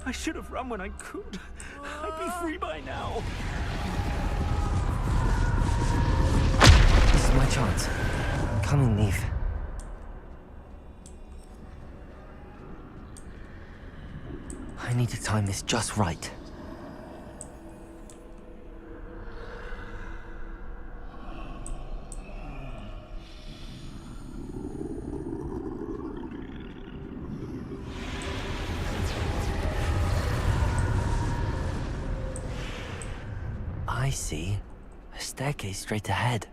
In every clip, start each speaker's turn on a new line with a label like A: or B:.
A: I should have run when I could. I'd be free by now.
B: This is my chance. Come and leave. I need to time this just right. I see. A staircase straight ahead.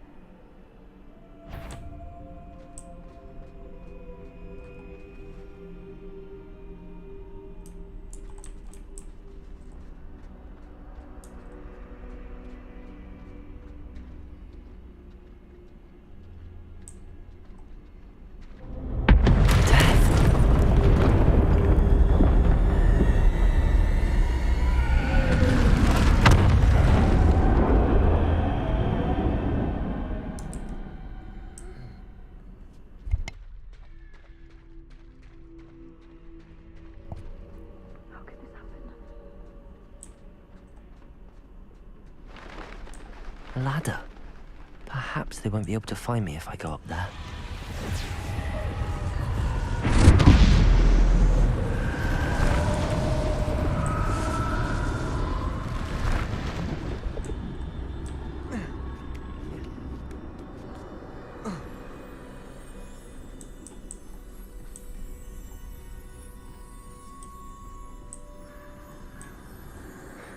B: A ladder. Perhaps they won't be able to find me if I go up there.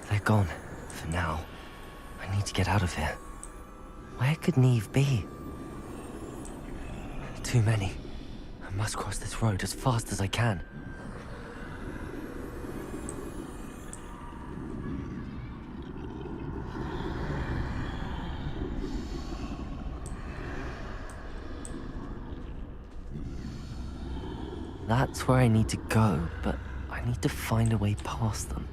B: They're gone, for now. I need to get out of here. Where could Neve be? Too many. I must cross this road as fast as I can. That's where I need to go, but I need to find a way past them.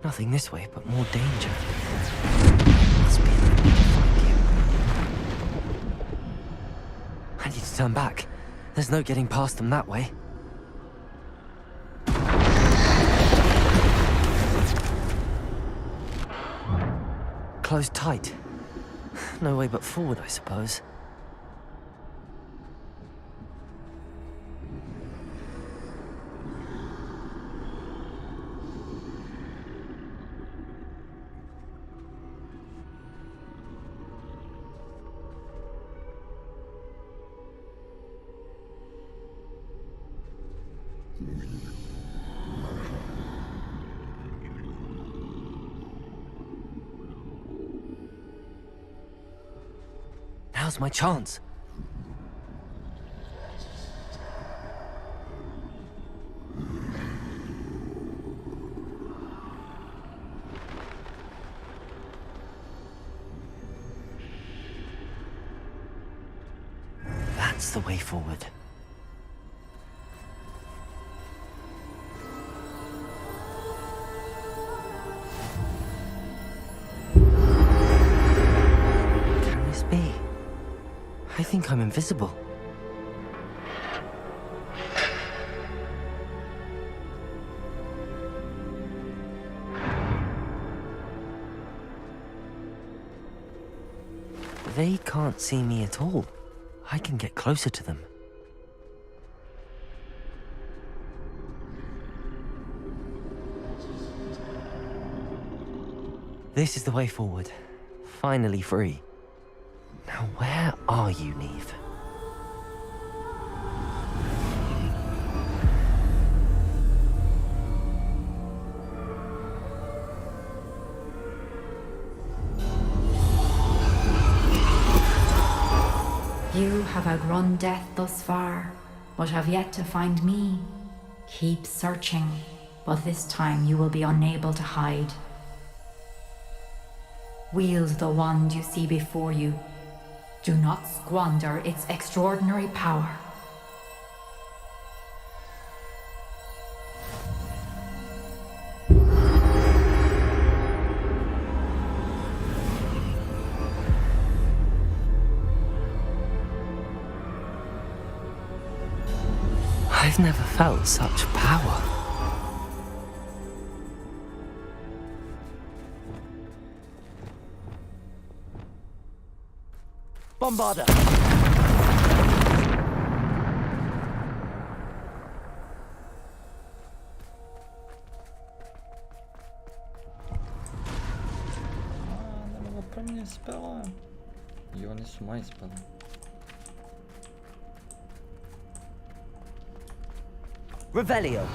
B: Nothing this way, but more danger. Must be another way to find you. I need to turn back. There's no getting past them that way. Closed tight. No way but forward, I suppose. Now's my chance. That's the way forward. Can this be? I think I'm invisible. They can't see me at all. I can get closer to them. This is the way forward. Finally free. Now where are you, Neve?
C: You have outrun death thus far, but have yet to find me. Keep searching. but this time you will be unable to hide. Wield the wand you see before you. Do not squander its extraordinary power.
B: I've never felt such power.
A: Bombarder!
D: Она его про меня спала. Ее не с ума спала.
B: Revelio.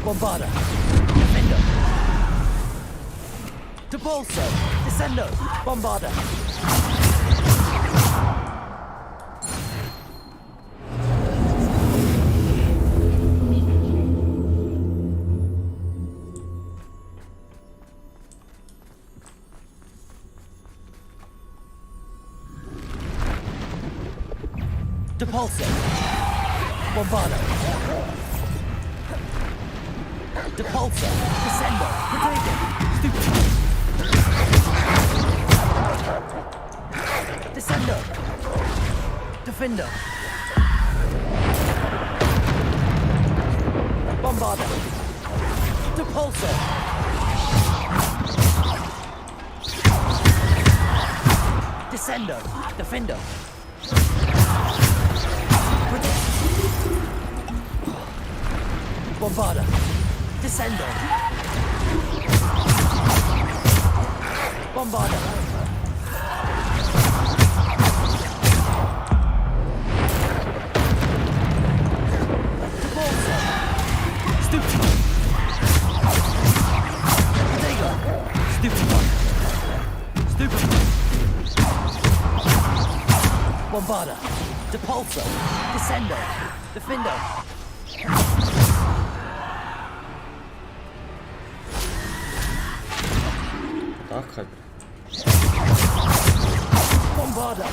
A: Bombarder! Defendo! Depulso! Descendo! Bombarder! Depulso! Bombarder! Depulso! Descendo! Protego! Stupid! Descendo! Defendo! Bombarder! Depulso! Descendo! Defendo! Bombarder! Descendo! Bombarder! Depulso! Stupid! Protego! Stupid one! Stupid one! Bombarder! Depulso! Descendo! Defendo!
D: Так, Хагрид.
A: Bombarder!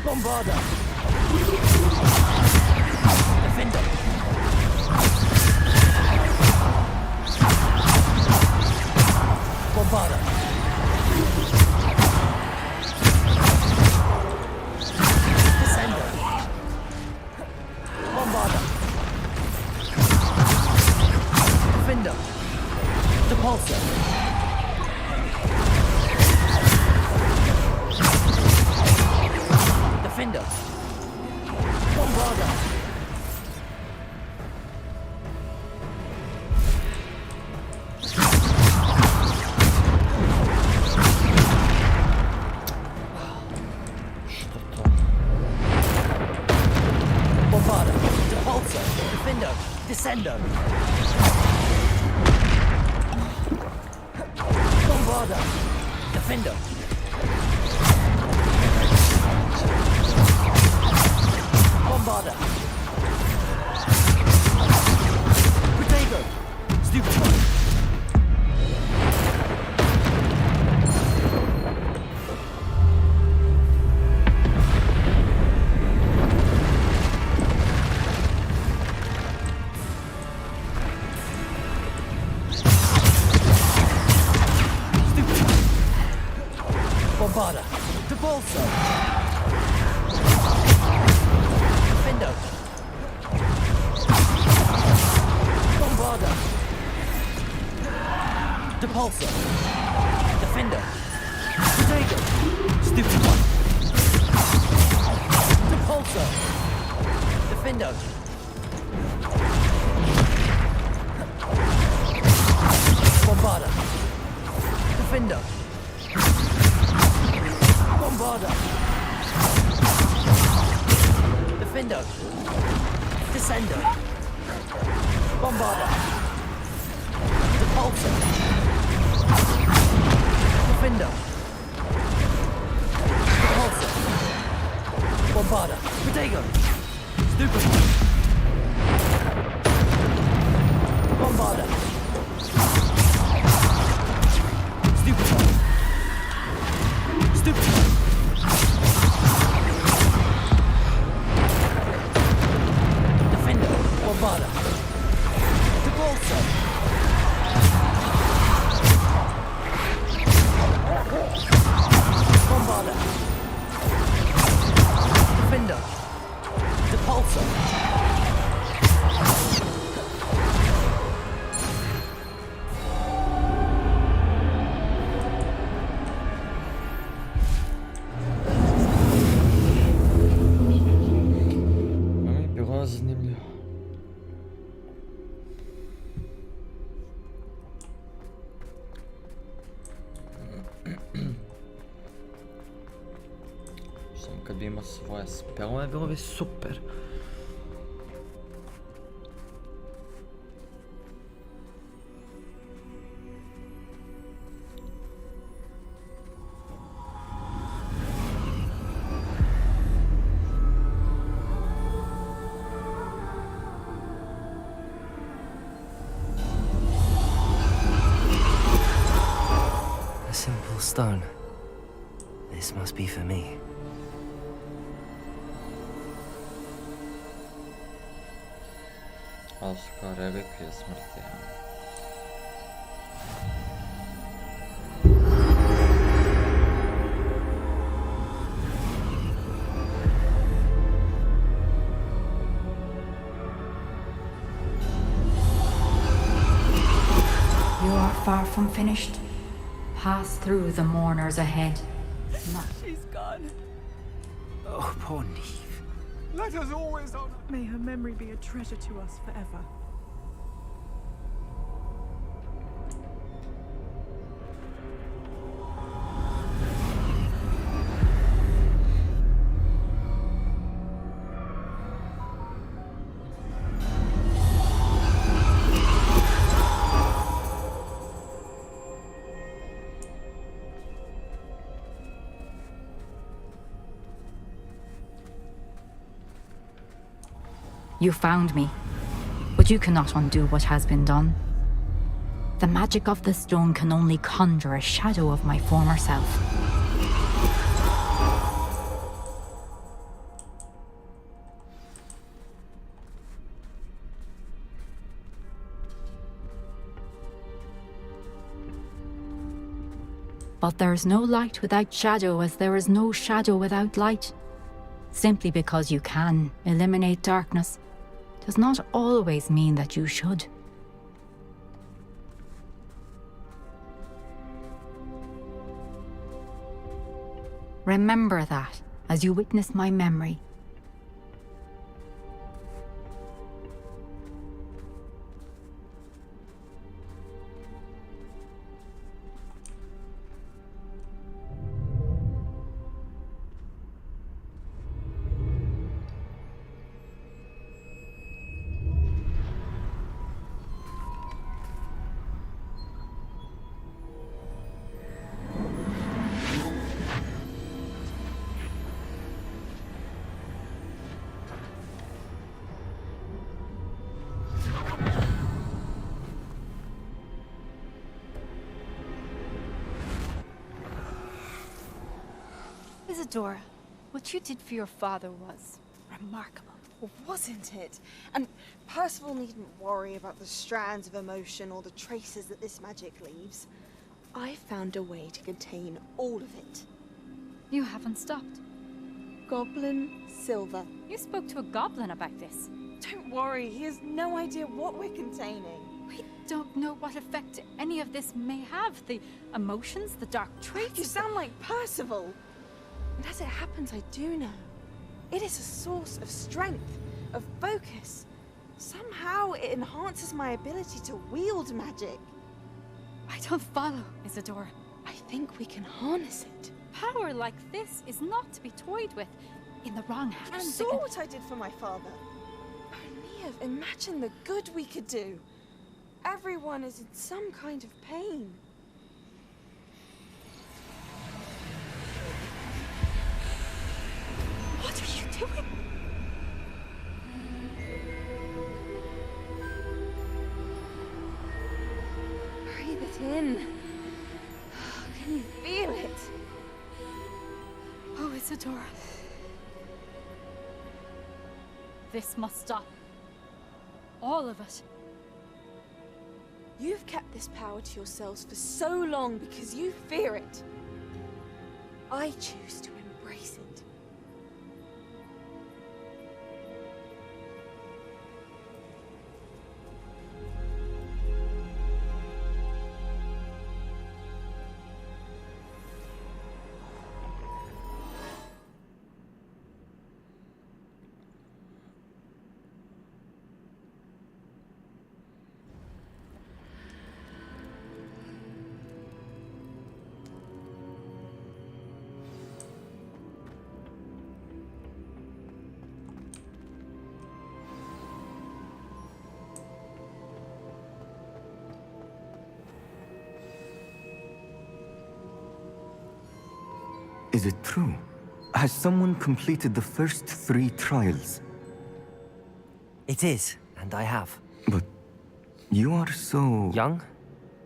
A: Bombarder! Defender! Bombarder! Descender! Bombarder! Defender! Depulso! Defender! Bombarder!
B: Descendo. Bombarda. Defendo. Bombarda. Protego. Stupefy. Bombarda. Debolso. Defendo. Bombarda. Depulso. Defendo. Protego. Stupefy. Depulso. Defendo. Bombarda. Defendo. Bombarda. Defendo. Descendo. Bombarda. Depulso. Defendo. Depulso. Bombarda. Protego. Stupefy. Bombarda. Stupefy. Stupefy. Defendo. Bombarda. Depulso. Bombarda. Defendo. Depulso.
D: Ами, било занимлjivo. Sam kad bi imao svoje spelove, bilo bi super.
B: A simple stone. This must be for me.
D: Ali su kao relikvije smrti.
C: You are far from finished. Pass through the mourners ahead.
A: She's gone. Oh, poor Neve. Let us always honor.
E: May her memory be a treasure to us forever.
C: You found me, but you cannot undo what has been done. The magic of the stone can only conjure a shadow of my former self. But there is no light without shadow, as there is no shadow without light. Simply because you can eliminate darkness does not always mean that you should. Remember that as you witness my memory. Isadora, what you did for your father was remarkable.
F: Well, wasn't it? And Percival needn't worry about the strands of emotion or the traces that this magic leaves. I found a way to contain all of it.
C: You haven't stopped.
F: Goblin silver.
C: You spoke to a goblin about this.
F: Don't worry, he has no idea what we're containing.
C: We don't know what effect any of this may have. The emotions, the dark traits.
F: You sound like Percival. And as it happens, I do know. It is a source of strength, of focus. Somehow it enhances my ability to wield magic.
C: I don't follow, Isadora.
F: I think we can harness it.
C: Power like this is not to be toyed with. In the wrong
F: You
C: hands, it
F: saw
C: can...
F: what I did for my father. Neve, imagine the good we could do. Everyone is in some kind of pain.
C: What are you doing?
F: Breathe it in. Can you feel it?
C: Oh, Isadora. This must stop. All of it.
F: You've kept this power to yourselves for so long because you fear it. I choose to embrace it.
G: Is it true? Has someone completed the first 3 trials?
B: It is, and I have.
G: But you are so...
B: Young?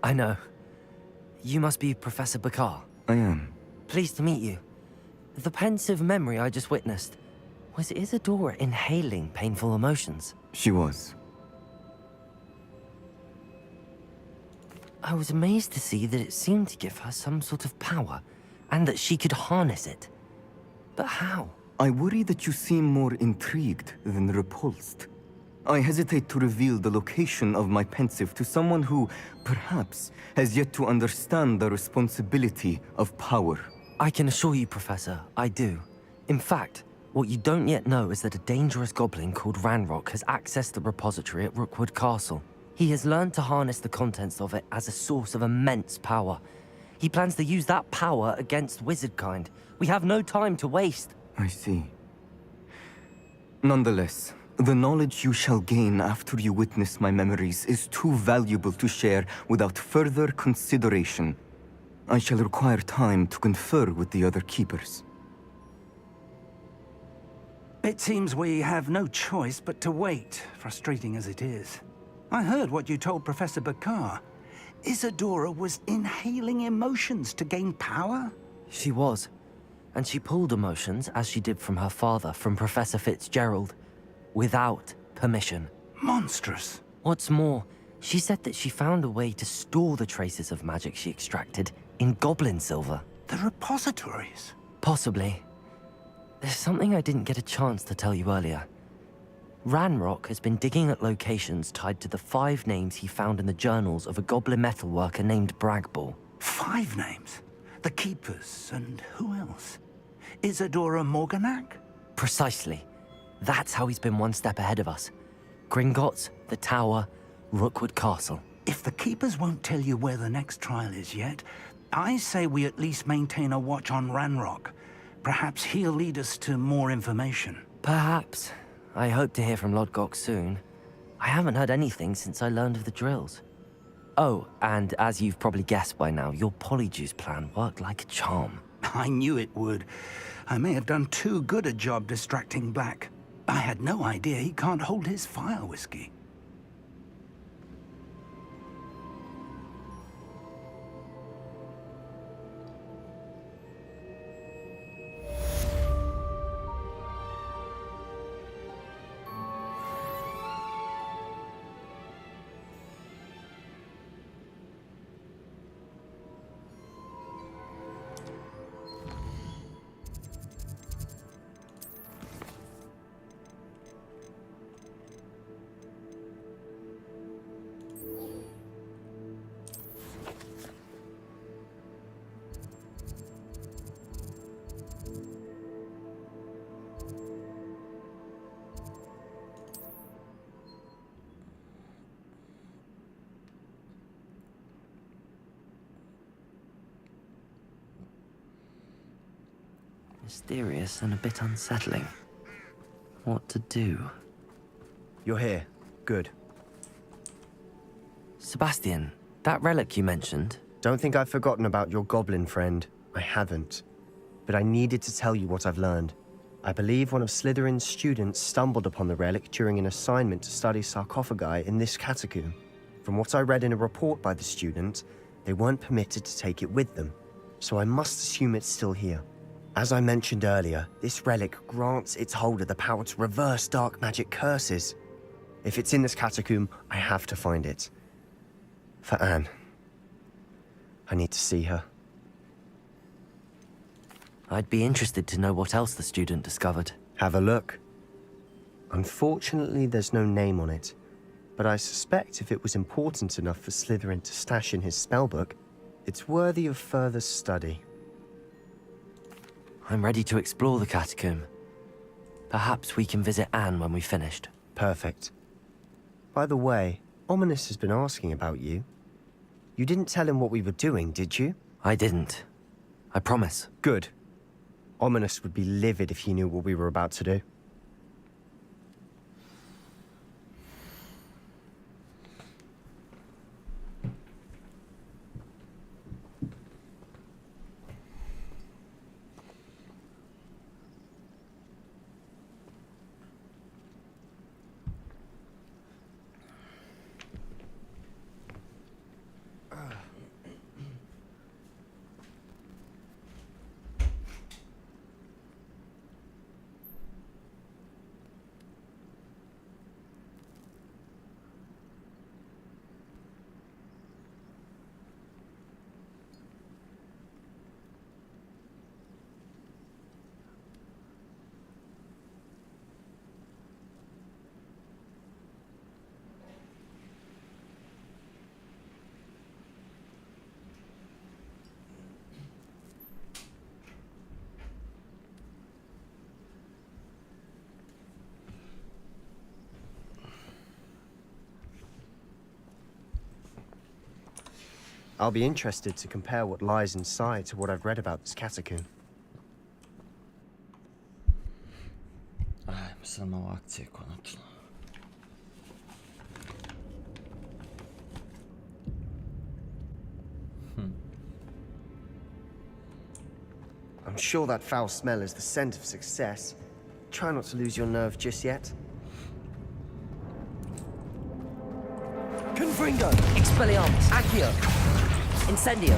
B: I know. You must be Professor Bakar.
G: I am.
B: Pleased to meet you. The pensive memory I just witnessed, was Isadora inhaling painful emotions?
G: She was.
B: I was amazed to see that it seemed to give her some sort of power, and that she could harness it. But how?
G: I worry that you seem more intrigued than repulsed. I hesitate to reveal the location of my pensive to someone who, perhaps, has yet to understand the responsibility of power.
B: I can assure you, Professor, I do. In fact, what you don't yet know is that a dangerous goblin called Ranrock has accessed the repository at Rookwood Castle. He has learned to harness the contents of it as a source of immense power. He plans to use that power against wizardkind. We have no time to waste.
G: I see. Nonetheless, the knowledge you shall gain after you witness my memories is too valuable to share without further consideration. I shall require time to confer with the other keepers.
A: It seems we have no choice but to wait, frustrating as it is. I heard what you told Professor Bakar. Isadora was inhaling emotions to gain power?
B: She was. And she pulled emotions, as she did from her father, from Professor Fitzgerald, without permission.
A: Monstrous.
B: What's more, she said that she found a way to store the traces of magic she extracted in goblin silver.
A: The repositories.
B: Possibly. There's something I didn't get a chance to tell you earlier. Ranrock has been digging at locations tied to the 5 names he found in the journals of a goblin metalworker named Bragball.
A: 5 names? The Keepers, and who else? Isadora Morganac?
B: Precisely. That's how he's been one step ahead of us. Gringotts, the Tower, Rookwood Castle.
A: If the Keepers won't tell you where the next trial is yet, I say we at least maintain a watch on Ranrock. Perhaps he'll lead us to more information.
B: Perhaps. I hope to hear from Lodgok soon. I haven't heard anything since I learned of the drills. Oh, and as you've probably guessed by now, your polyjuice plan worked like a charm.
A: I knew it would. I may have done too good a job distracting Black. I had no idea he can't hold his fire whiskey.
B: Mysterious and a bit unsettling. What to do?
H: You're here. Good.
B: Sebastian, that relic you mentioned,
H: Don't think I've forgotten about your goblin friend. I haven't. But I needed to tell you what I've learned. I believe one of Slytherin's students stumbled upon the relic during an assignment to study sarcophagi in this catacomb. From what I read in a report by the student, they weren't permitted to take it with them, so I must assume it's still here. As I mentioned earlier, this relic grants its holder the power to reverse dark magic curses. If it's in this catacomb, I have to find it. For Anne. I need to see her.
B: I'd be interested to know what else the student discovered.
H: Have a look. Unfortunately, there's no name on it, but I suspect if it was important enough for Slytherin to stash in his spellbook, it's worthy of further study.
B: I'm ready to explore the catacomb. Perhaps we can visit Anne when we've finished.
H: Perfect. By the way, Ominous has been asking about you. You didn't tell him what we were doing, did you?
B: I didn't. I promise.
H: Good. Ominous would be livid if he knew what we were about to do. I'll be interested to compare what lies inside to what I've read about this catacomb.
D: Ajmo sad malo akcije konačno.
H: I'm sure that foul smell is the scent of success. Try not to lose your nerve just yet.
B: Confringo! Expelliarmus! Accio! Incendio!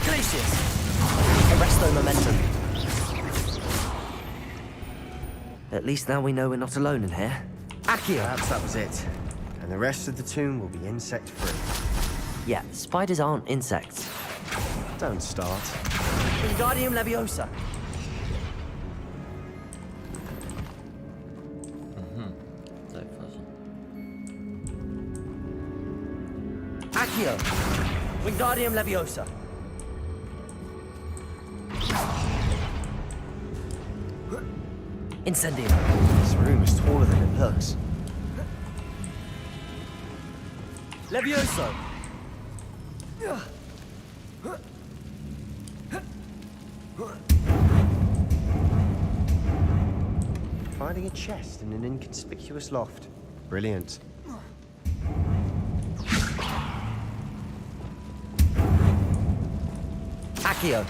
B: Glacius! Arresto momentum. At least now we know we're not alone in here. Accio!
H: Perhaps that was it. And the rest of the tomb will be insect-free.
B: Yeah, spiders aren't insects.
H: Don't start.
B: Wingardium Leviosa!
D: Daj faza.
B: Accio! Wingardium Leviosa! Incendio!
H: This room is taller than it looks.
B: Levioso!
H: Finding a chest in an inconspicuous loft. Brilliant.
B: Accio!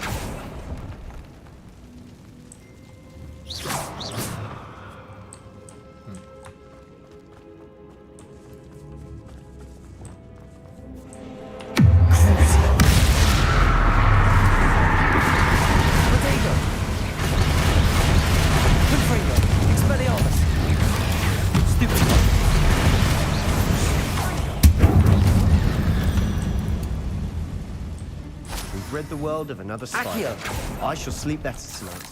H: We've rid the world of another spider.
B: Accio!
H: I shall sleep better tonight.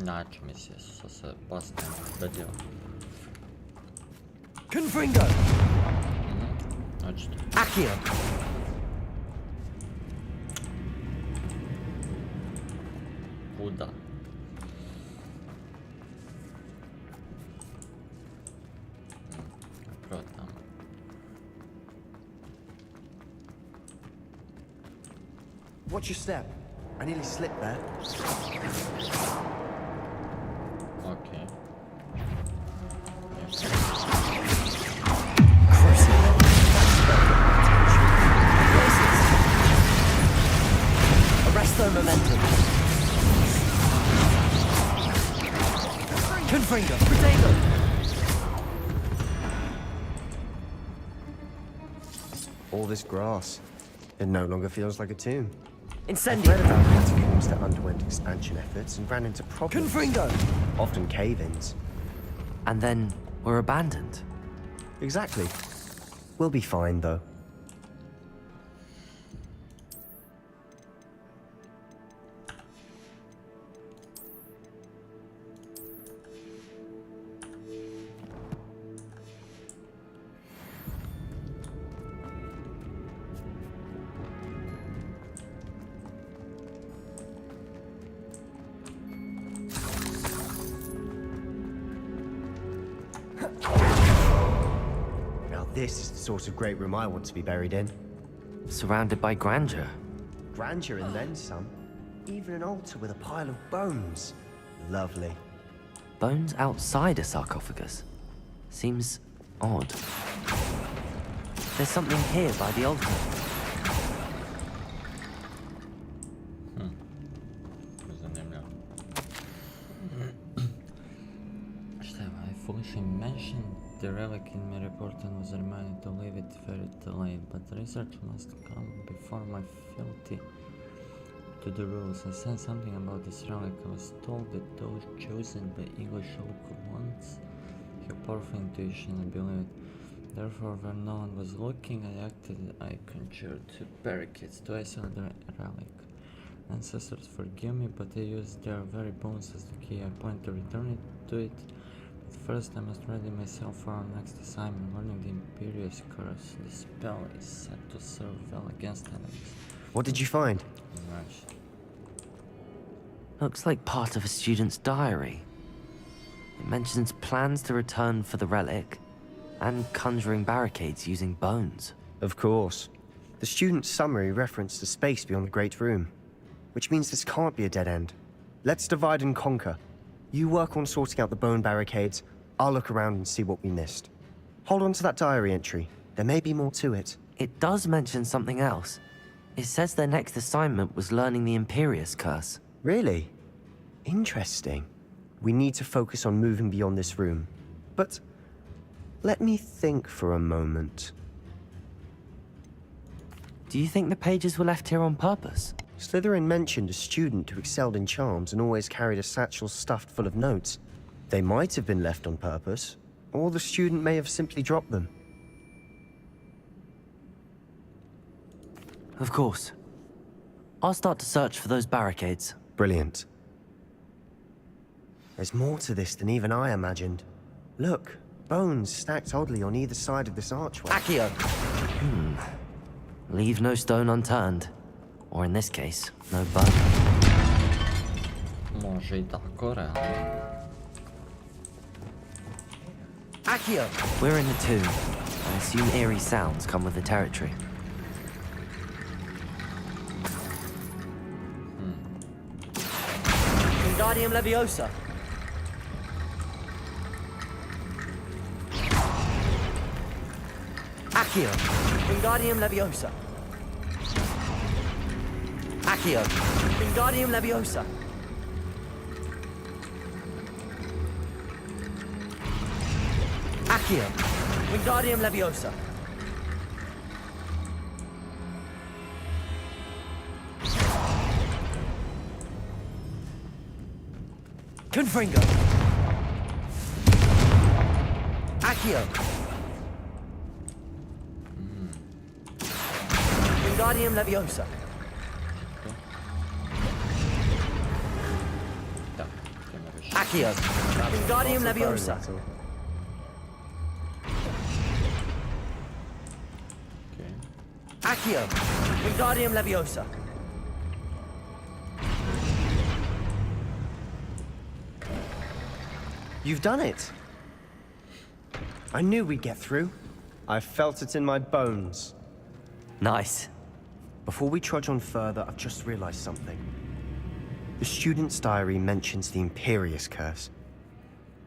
D: Naći mi se sa Sebastianom bedio.
B: Confringo!
D: Očito.
B: Accio!
D: Kuda? upravo tamo.
H: Watch your step. I nearly slipped there.
D: Okay.
B: Arrest their momentum. Confringo, Protego!
H: All this grass. It no longer feels like a tomb. I
B: Incendio!
H: read about catacombs that underwent expansion efforts and ran into problems.
B: Confringo!
H: Often cave-ins.
B: And then were abandoned.
H: Exactly. We'll be fine, though. Now this is the sort of great room I want to be buried in.
B: Surrounded by grandeur.
H: Grandeur and then some. Even an altar with a pile of bones. Lovely.
B: Bones outside a sarcophagus. Seems odd. There's something here by the altar.
D: Zanimljivo. Šta je, I foolishly mentioned the relic in my report and was reminded to leave it very delayed, but research must come before my fealty to the rules. I said something about this relic. I was told that those chosen by English local ones have powerful intuition and believe it. Therefore, when no one was looking, I acted. I conjured two barricades to isolate the relic. Ancestors forgive me, but I used their very bones as the key. I plan to return it to it. But first, I must ready myself for our next assignment, learning the Imperious Curse. The spell is set to serve well against enemies.
H: What did you find?
D: Nice.
B: Looks like part of a student's diary. It mentions plans to return for the relic and conjuring barricades using bones.
H: Of course. The student's summary referenced the space beyond the Great Room, which means this can't be a dead end. Let's divide and conquer. You work on sorting out the bone barricades, I'll look around and see what we missed. Hold on to that diary entry. There may be more to it.
B: It does mention something else. It says their next assignment was learning the Imperious Curse.
H: Really? Interesting. We need to focus on moving beyond this room. But let me think for a moment.
B: Do you think the pages were left here on purpose?
H: Slytherin mentioned a student who excelled in charms and always carried a satchel stuffed full of notes. They might have been left on purpose, or the student may have simply dropped them.
B: Of course. I'll start to search for those barricades.
H: Brilliant. There's more to this than even I imagined. Look, bones stacked oddly on either side of this archway.
B: Accio! Leave no stone unturned. Or in this case, no bone.
D: Može I tako, realno.
B: Accio! We're in the tomb. I assume eerie sounds come with the territory. Wingardium Leviosa! Accio! Wingardium Leviosa! Accio! Wingardium Leviosa! Accio! Wingardium Leviosa! Confringo! Accio! Wingardium Leviosa!
D: Da, idemo više.
B: Accio! Wingardium Leviosa!
D: Okay.
B: Accio! Wingardium Leviosa!
H: You've done it! I knew we'd get through. I felt it in my bones.
B: Nice.
H: Before we trudge on further, I've just realized something. The student's diary mentions the Imperius Curse.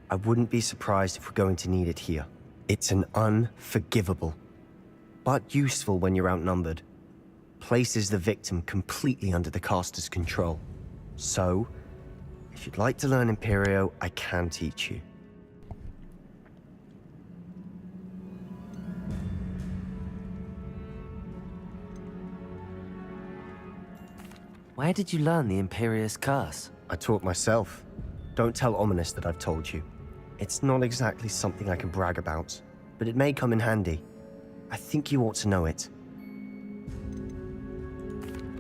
H: I wouldn't be surprised if we're going to need it here. It's an unforgivable, but useful when you're outnumbered. Places the victim completely under the caster's control. So, if you'd like to learn Imperio, I can teach you.
B: Where did you learn the Imperius Curse?
H: I taught myself. Don't tell Ominous that I've told you. It's not exactly something I can brag about, but it may come in handy. I think you ought to know it.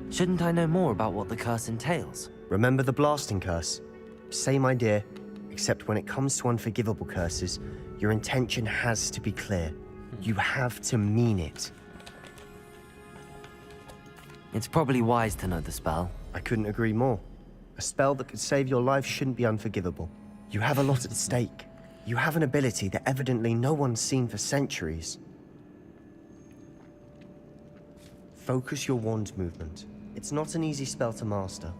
B: Shouldn't I know more about what the curse entails?
H: Remember the blasting curse? Same idea, except when it comes to unforgivable curses, your intention has to be clear. You have to mean it.
B: It's probably wise to know the spell.
H: I couldn't agree more. A spell that could save your life shouldn't be unforgivable. You have a lot at stake. You have an ability that evidently no one's seen for centuries. Focus your wand movement. It's not an easy spell to master.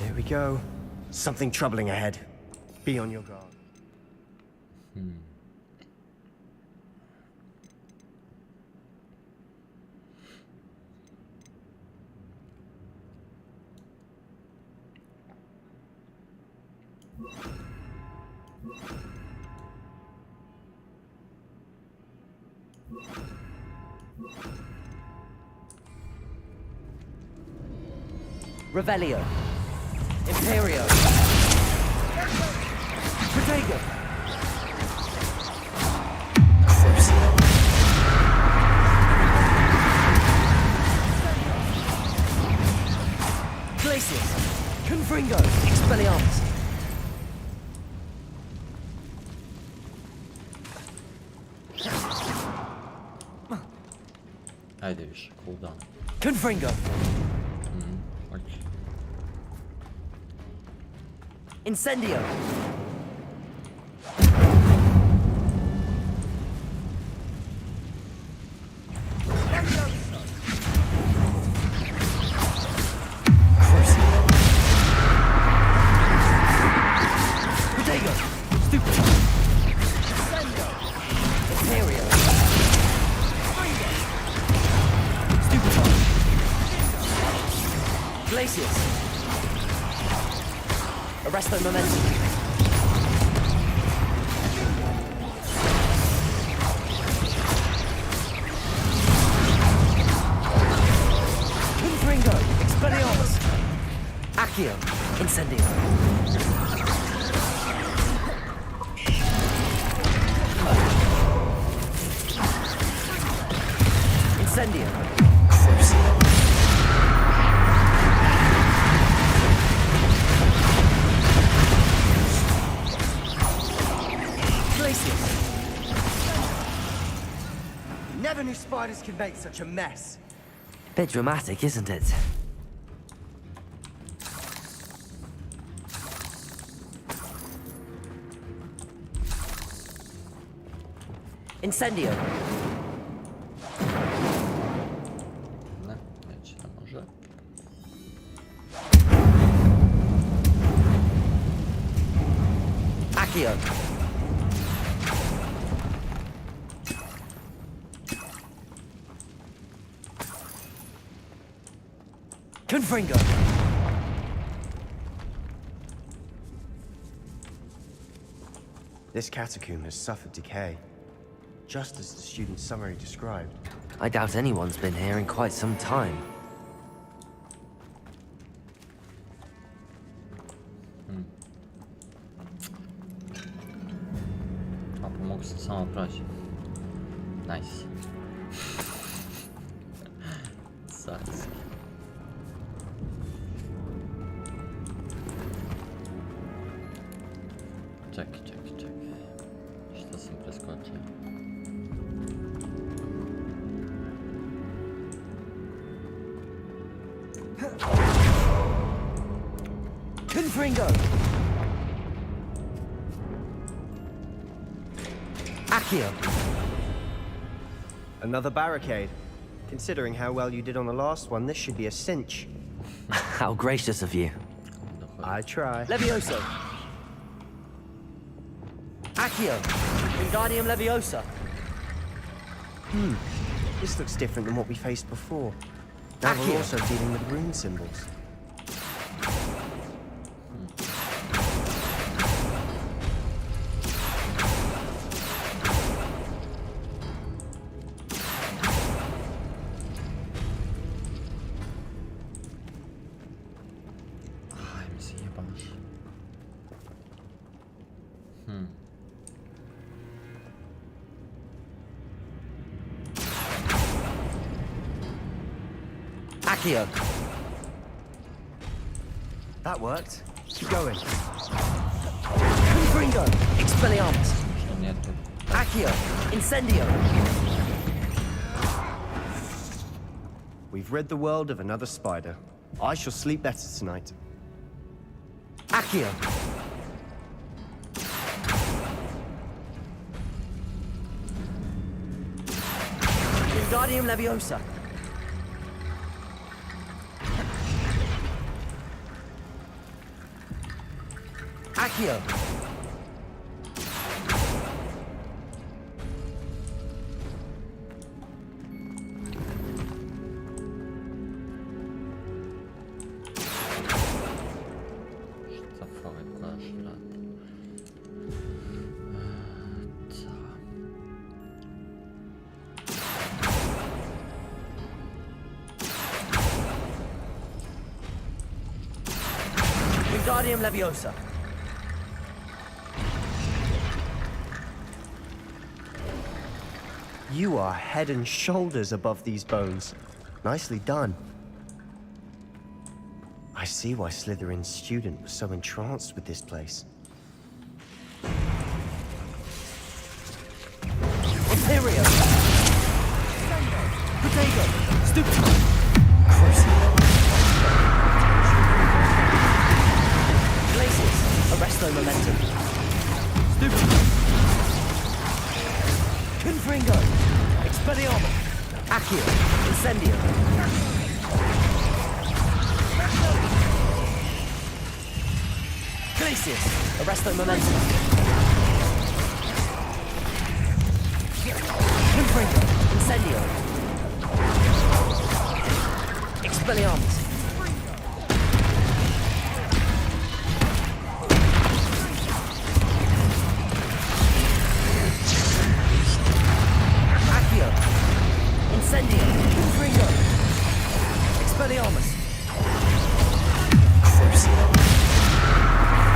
H: There we go. Something troubling ahead. Be on your guard.
B: Revelio. Imperio. Protego. Glacius. Confringo. Expelliarmus.
D: Haydi bir cooldown.
B: Confringo.
D: Bak.
B: Incendio. Protego. Stupid. Imperio. Stupid. Glacius. Arresto momentum. Confringo. Expelliarmus. Accio. Incendio. Incendio.
H: Never knew spiders could make such a mess.
B: Bit dramatic, isn't it? Incendio.
D: Ne? Leci na może.
B: Accio. Confringo.
H: This catacomb has suffered decay, just as the student's summary described.
B: I doubt anyone's been here in quite some time.
D: A pomógł z samoprazie. Nice. Zacki. Czek. Что с ним происходит?
B: Confringo! Accio!
H: Another barricade. Considering how well you did on the last one, this should be a cinch.
B: How gracious of you.
H: I try.
B: Levioso! Accio! Wingardium Leviosa!
H: This looks different than what we faced before. Now
B: Accio.
H: we're also dealing with rune symbols.
D: Ai, mi zjebasz.
B: Accio!
H: That worked. Keep going.
B: Confringo! Expelliarmus!
D: Jeszcze nie tu.
B: Accio! Incendio!
H: We've rid the world of another spider. I shall sleep better tonight.
B: Accio! Wingardium Leviosa! Accio!
D: Co fałekasz lat. Co?
B: Wingardium Leviosa!
H: You are head and shoulders above these bones. Nicely done. I see why Slytherin's student was so entranced with this place.
B: Imperio! Potato! Stupid! Crucible! Glacius! Arresto momentum! Stupid! Confringo! Expelliarmus! Accio! Incendio! Glacius! Arresto momentum! Confringo! Incendio! Expelliarmus! Accio! Incendio! Confringo! Expelliarmus! Crucible!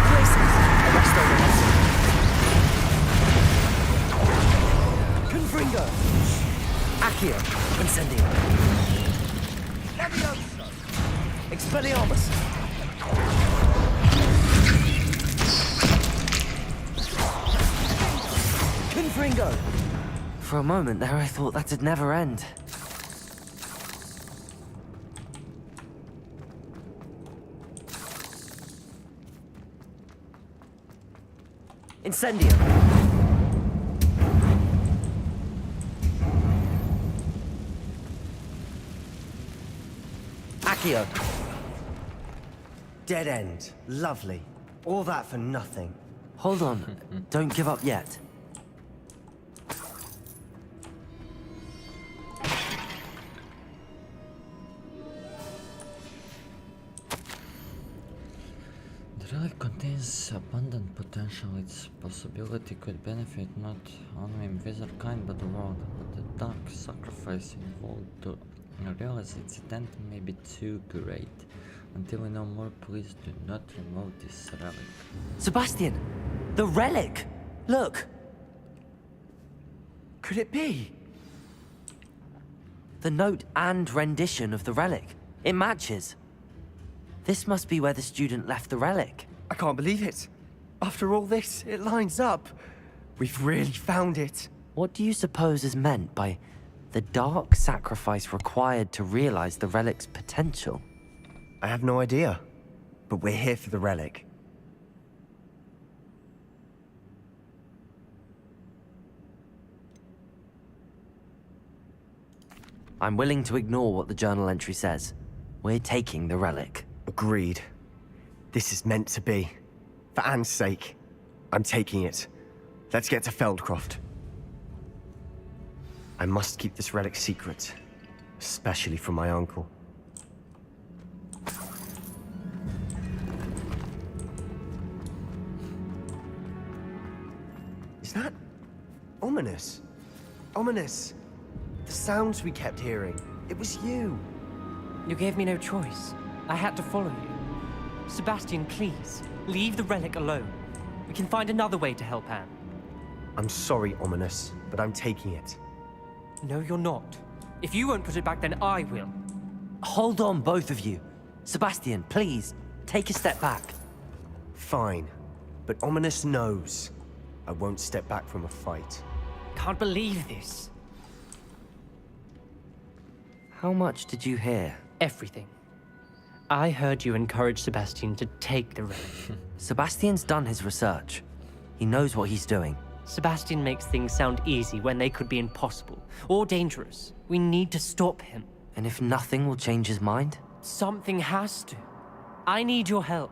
B: Glacius! Arresto momentum! Confringo! Accio! Incendio! Leviosa! Expelliarmus! Confringo! For a moment there, I thought that'd never end. Incendio! Accio!
H: Dead end. Lovely. All that for nothing.
B: Hold on. Don't give up yet.
D: The relic contains abundant potential. Its possibility could benefit not only Wizard kind but the world. But the dark sacrifice involved to realize its intent may be too great. Until we know more, please do not remove this relic.
B: Sebastian! The relic! Look!
H: Could it be?
B: The note and rendition of the relic. It matches. This must be where the student left the relic.
H: I can't believe it. After all this, it lines up. We've really found it.
B: What do you suppose is meant by the dark sacrifice required to realize the relic's potential?
H: I have no idea. But we're here for the relic.
B: I'm willing to ignore what the journal entry says. We're taking the relic.
H: Agreed. This is meant to be. For Anne's sake, I'm taking it. Let's get to Feldcroft. I must keep this relic secret, especially from my uncle. Is that ominous? Ominous. The sounds we kept hearing. It was you.
I: You gave me no choice. I had to follow you. Sebastian, please, leave the relic alone. We can find another way to help Anne.
H: I'm sorry, Ominous, but I'm taking it.
I: No, you're not. If you won't put it back, then I will.
B: Hold on, both of you. Sebastian, please, take a step back.
H: Fine, but Ominous knows I won't step back from a fight.
I: Can't believe this.
B: How much did you hear?
I: Everything. I heard you encourage Sebastian to take the relic.
B: Sebastian's done his research. He knows what he's doing.
I: Sebastian makes things sound easy when they could be impossible or dangerous. We need to stop him.
B: And if nothing will change his mind?
I: Something has to. I need your help.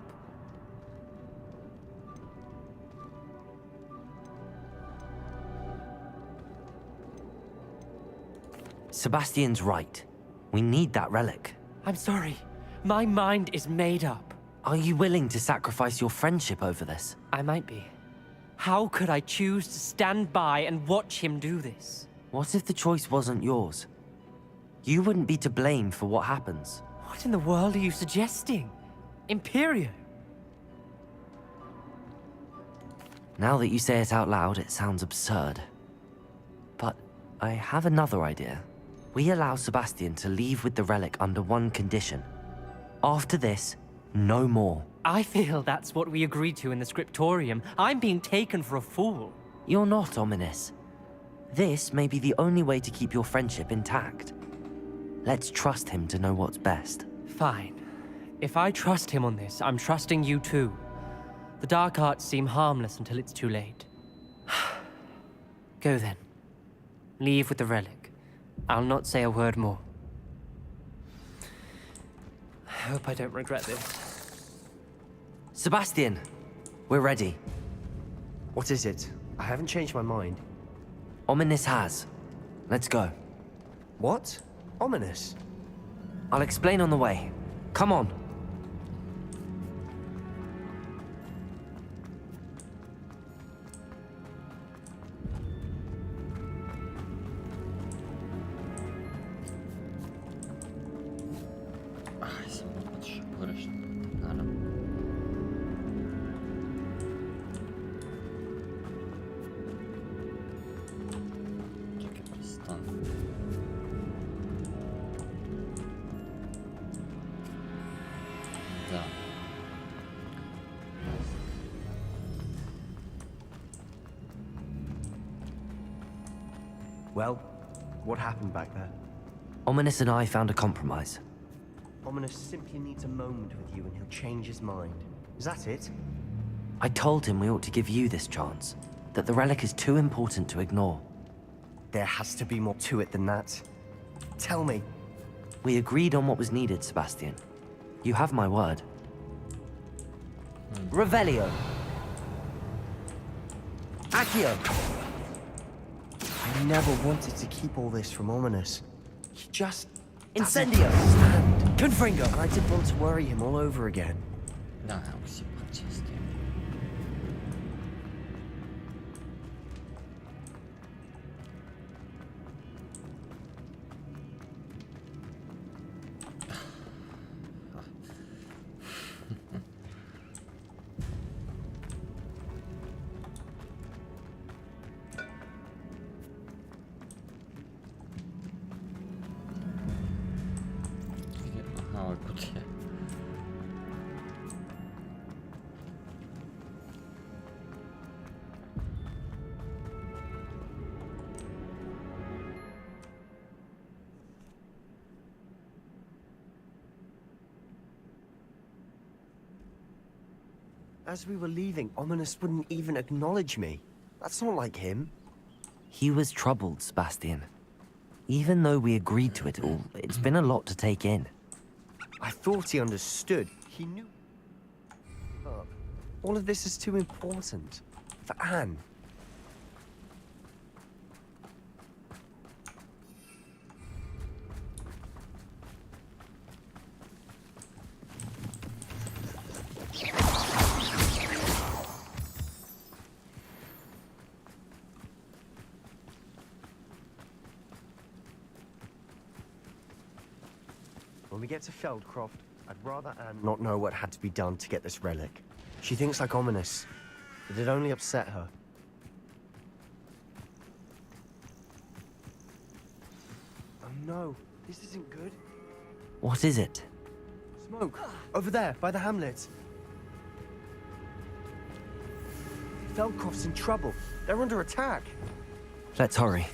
B: Sebastian's right. We need that relic.
I: I'm sorry. My mind is made up.
B: Are you willing to sacrifice your friendship over this?
I: I might be. How could I choose to stand by and watch him do this?
B: What if the choice wasn't yours? You wouldn't be to blame for what happens.
I: What in the world are you suggesting? Imperio?
B: Now that you say it out loud, it sounds absurd. But I have another idea. We allow Sebastian to leave with the relic under one condition. After this, no more.
I: I feel that's what we agreed to in the scriptorium. I'm being taken for a fool.
B: You're not, Ominous. This may be the only way to keep your friendship intact. Let's trust him to know what's best.
I: Fine. If I trust him on this, I'm trusting you too. The dark arts seem harmless until it's too late. Go then. Leave with the relic. I'll not say a word more. I hope I don't regret this.
B: Sebastian, we're ready.
H: What is it? I haven't changed my mind.
B: Ominous has. Let's go.
H: What? Ominous?
B: I'll explain on the way. Come on.
D: Ай, sam patrzę pogreszny. Ale... Czekaj, przestanę. Da.
H: Well, what happened back there?
B: Ominous and I found a compromise.
H: Ominous simply needs a moment with you and he'll change his mind. Is that it?
B: I told him we ought to give you this chance, that the relic is too important to ignore.
H: There has to be more to it than that. Tell me.
B: We agreed on what was needed, Sebastian. You have my word. Revelio. Accio.
H: I never wanted to keep all this from Ominous. He just...
B: Incendio.
H: Stand.
B: Confringo.
H: And I didn't want to worry him all over again.
D: Da, jak się patrzę z tym. Aha, kutie.
H: As we were leaving, Ominous wouldn't even acknowledge me. That's not like him.
B: He was troubled, Sebastian. Even though we agreed to it all, it's been a lot to take in.
H: I thought he understood. He knew. All of this is too important. For Anne. When we get to Feldcroft, I'd rather Anne not know what had to be done to get this relic. She thinks like Ominous, but it only upset her. Oh no, this isn't good.
B: What is it?
H: Smoke! Over there, by the hamlet. Feldcroft's in trouble. They're under attack.
B: Let's hurry.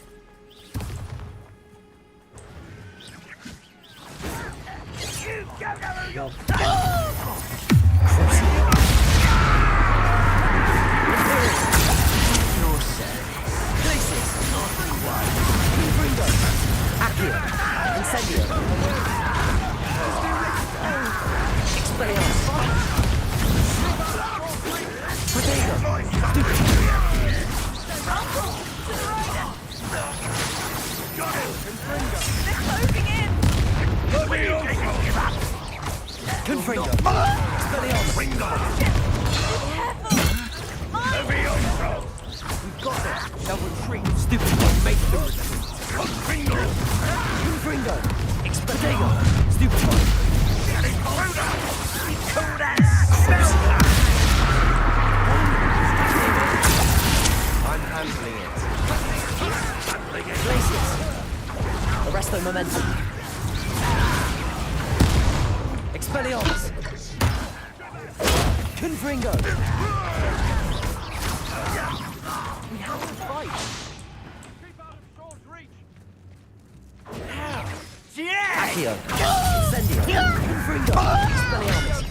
I: Arresto momentum. Expelliarmus. Confringo. We have to fight.
J: Keep out of sword's reach.
I: Accio. Incendio. Confringo. Expelliarmus.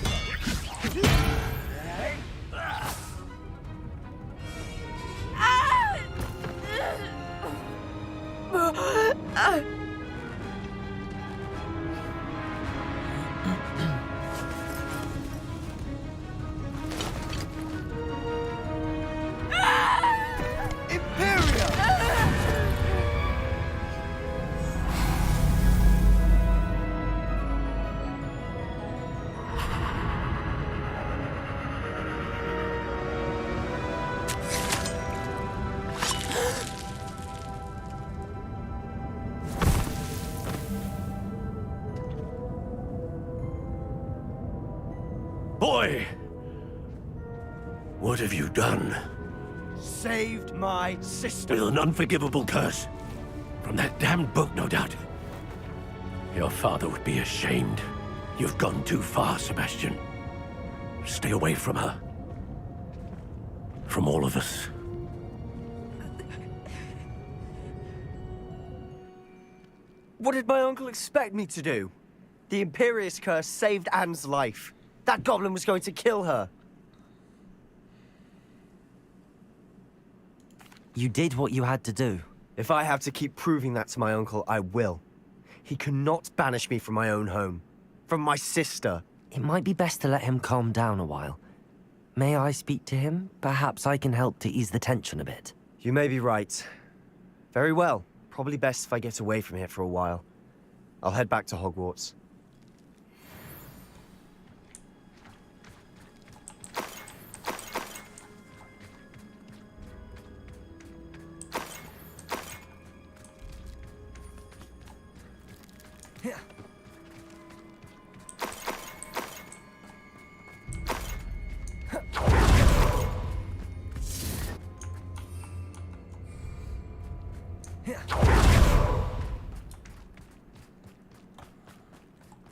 J: Boy! What have you done?
H: Saved my sister.
J: With an unforgivable curse. From that damned book, no doubt. Your father would be ashamed. You've gone too far, Sebastian. Stay away from her. From all of us.
H: What did my uncle expect me to do? The Imperious curse saved Anne's life. That goblin was going to kill her.
B: You did what you had to do.
H: If I have to keep proving that to my uncle, I will. He cannot banish me from my own home. From my sister.
B: It might be best to let him calm down a while. May I speak to him? Perhaps I can help to ease the tension a bit.
H: You may be right. Very well. Probably best if I get away from here for a while. I'll head back to Hogwarts.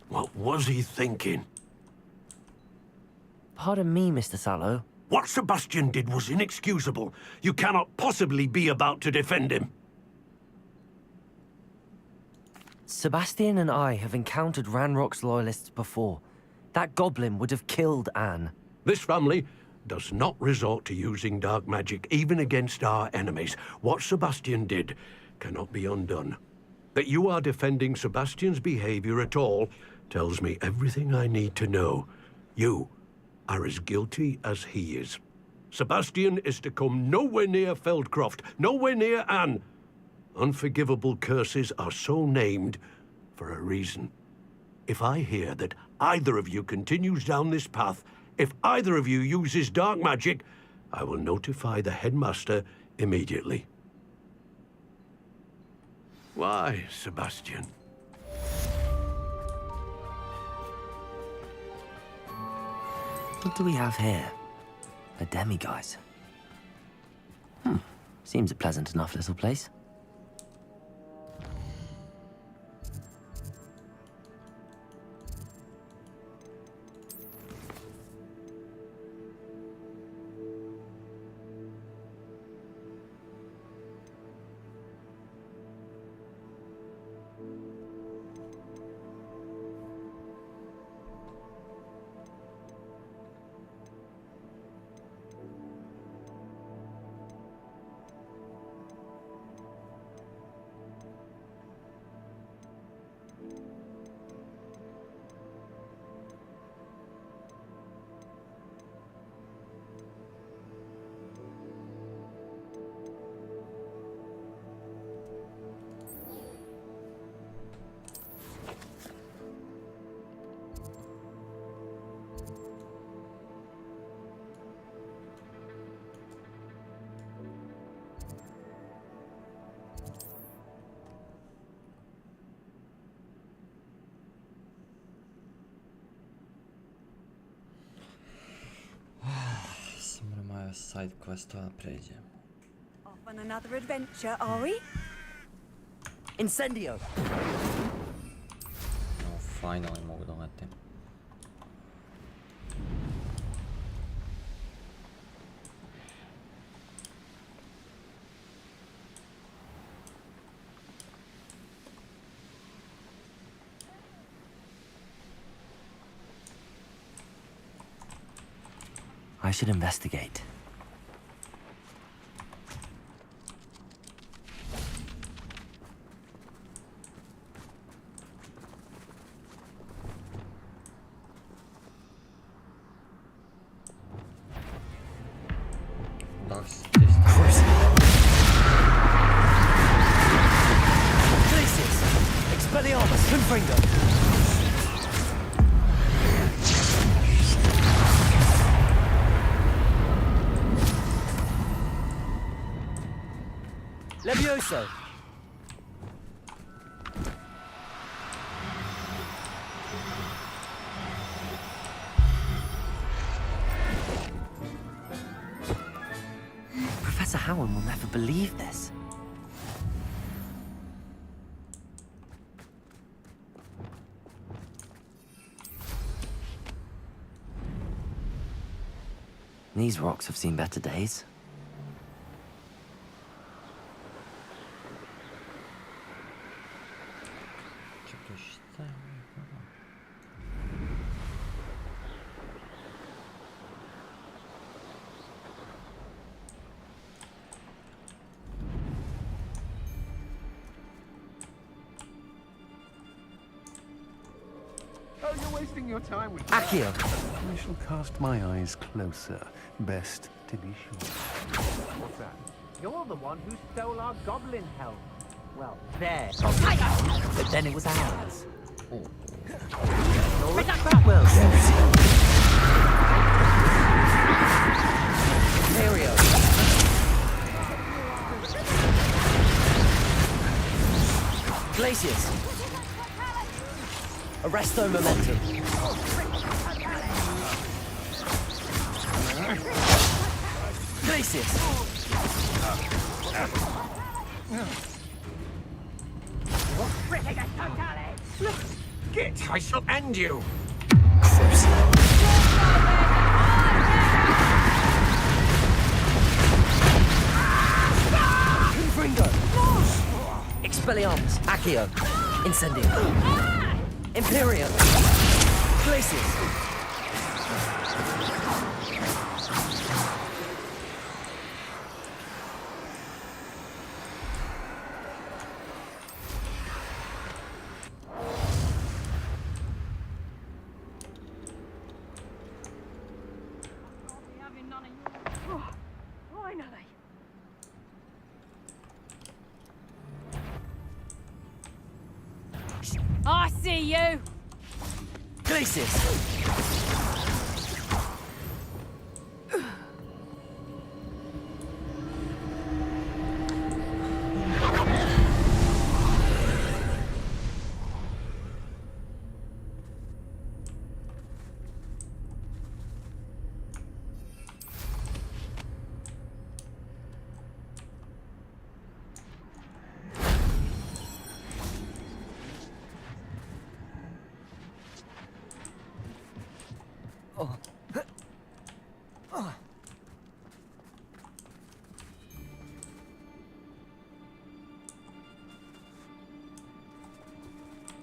J: What was he thinking?
B: Pardon me, Mr. Sallow.
J: What Sebastian did was inexcusable. You cannot possibly be about to defend him.
B: Sebastian and I have encountered Ranrock's loyalists before. That goblin would have killed Anne.
J: This family does not resort to using dark magic, even against our enemies. What Sebastian did cannot be undone. That you are defending Sebastian's behavior at all tells me everything I need to know. You are as guilty as he is. Sebastian is to come nowhere near Feldcroft, nowhere near Anne. Unforgivable curses are so named for a reason. If I hear that either of you continues down this path, if either of you uses dark magic, I will notify the headmaster immediately. Why, Sebastian?
B: What do we have here? A demiguise. Seems a pleasant enough little place.
D: Moja side questa pređe.
K: Off on another adventure, are we?
B: Incendio!
D: No, finally mogu da letim.
B: I should investigate.
D: Dogs
B: Places! Expelliarmus! Confringo! Levioso! Professor Howard will never believe this. These rocks have seen better days.
L: Oh, you're wasting your time with
B: Accio!
L: I shall cast my eyes closer. Best to be sure.
M: What's that? You're the one who stole our goblin helm. Well, there. But then it was ours.
D: Oh.
M: Well,
B: Imperio! Glacius! Arresto momentum. Glacius!
J: Get! I shall end you!
B: Confringo! Expelliarmus! Accio! Incendio! Imperio! Glacius!
N: I see you!
B: Glacis!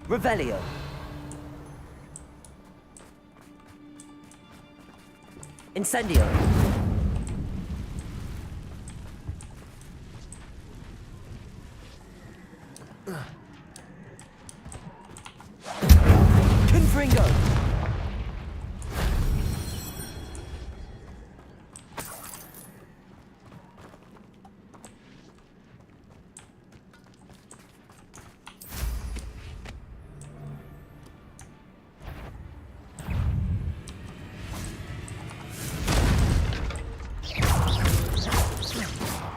B: Revelio. Incendio. Confringo.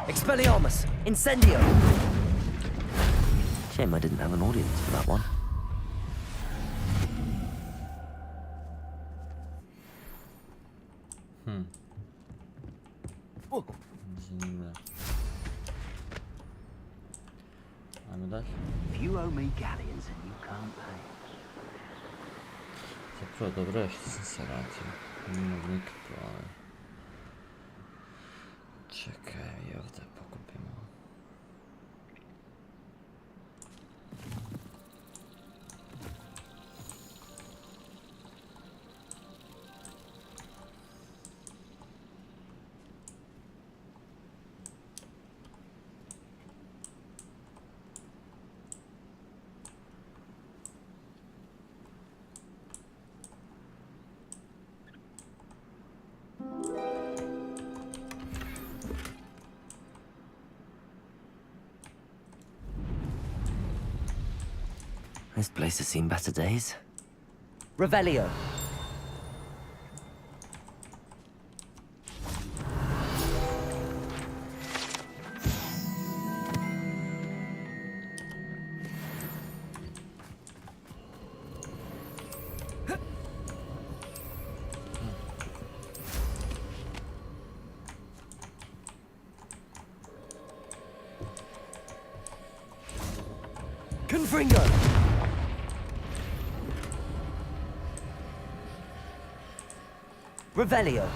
B: Expelliarmus! Incendio! Shame I didn't have an audience for that one.
M: If you owe me galleons and you can't pay.
D: Zapravo dobro je što sam se vratio. Nije nikakvo, ali... Čekaj, i ovdje pokupimo.
B: This place has seen better days. Revelio. Confringo. Revelio.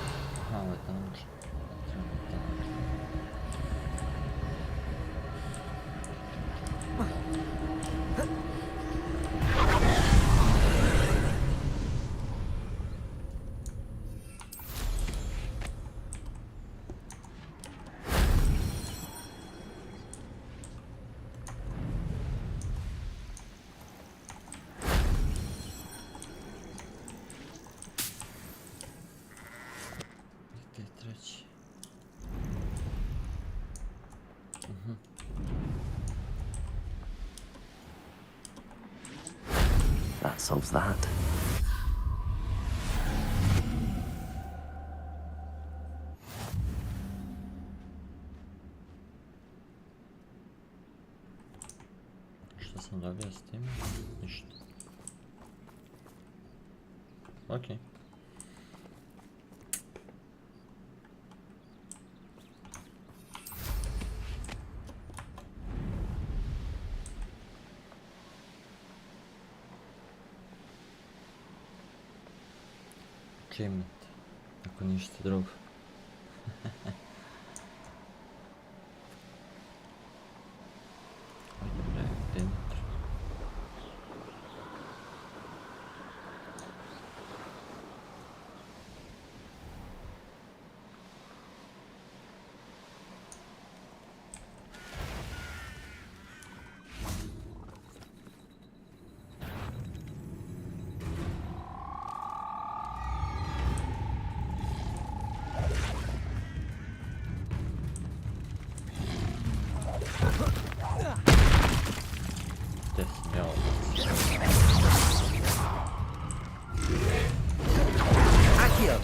B: That solves that.
D: Što sam dobio s tim? Ništa. Okej. Achievement, ako ništa drugo.
B: Accio!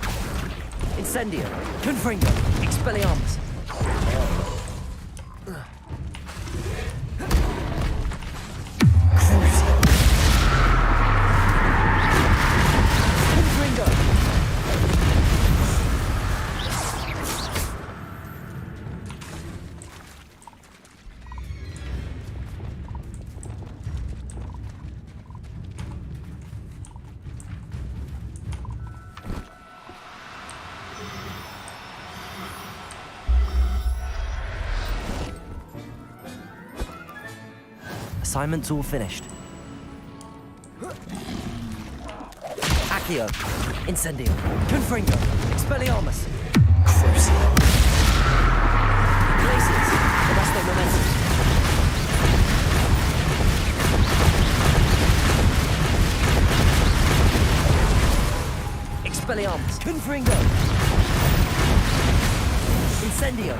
B: Incendio! Confringo! Expelliarmus! Crucio! Confringo! Assignment's all finished. Accio! Incendio! Confringo! Expelliarmus! Crucio! Glacius! Arresto Momentum! Expelliarmus! Confringo! Incendio!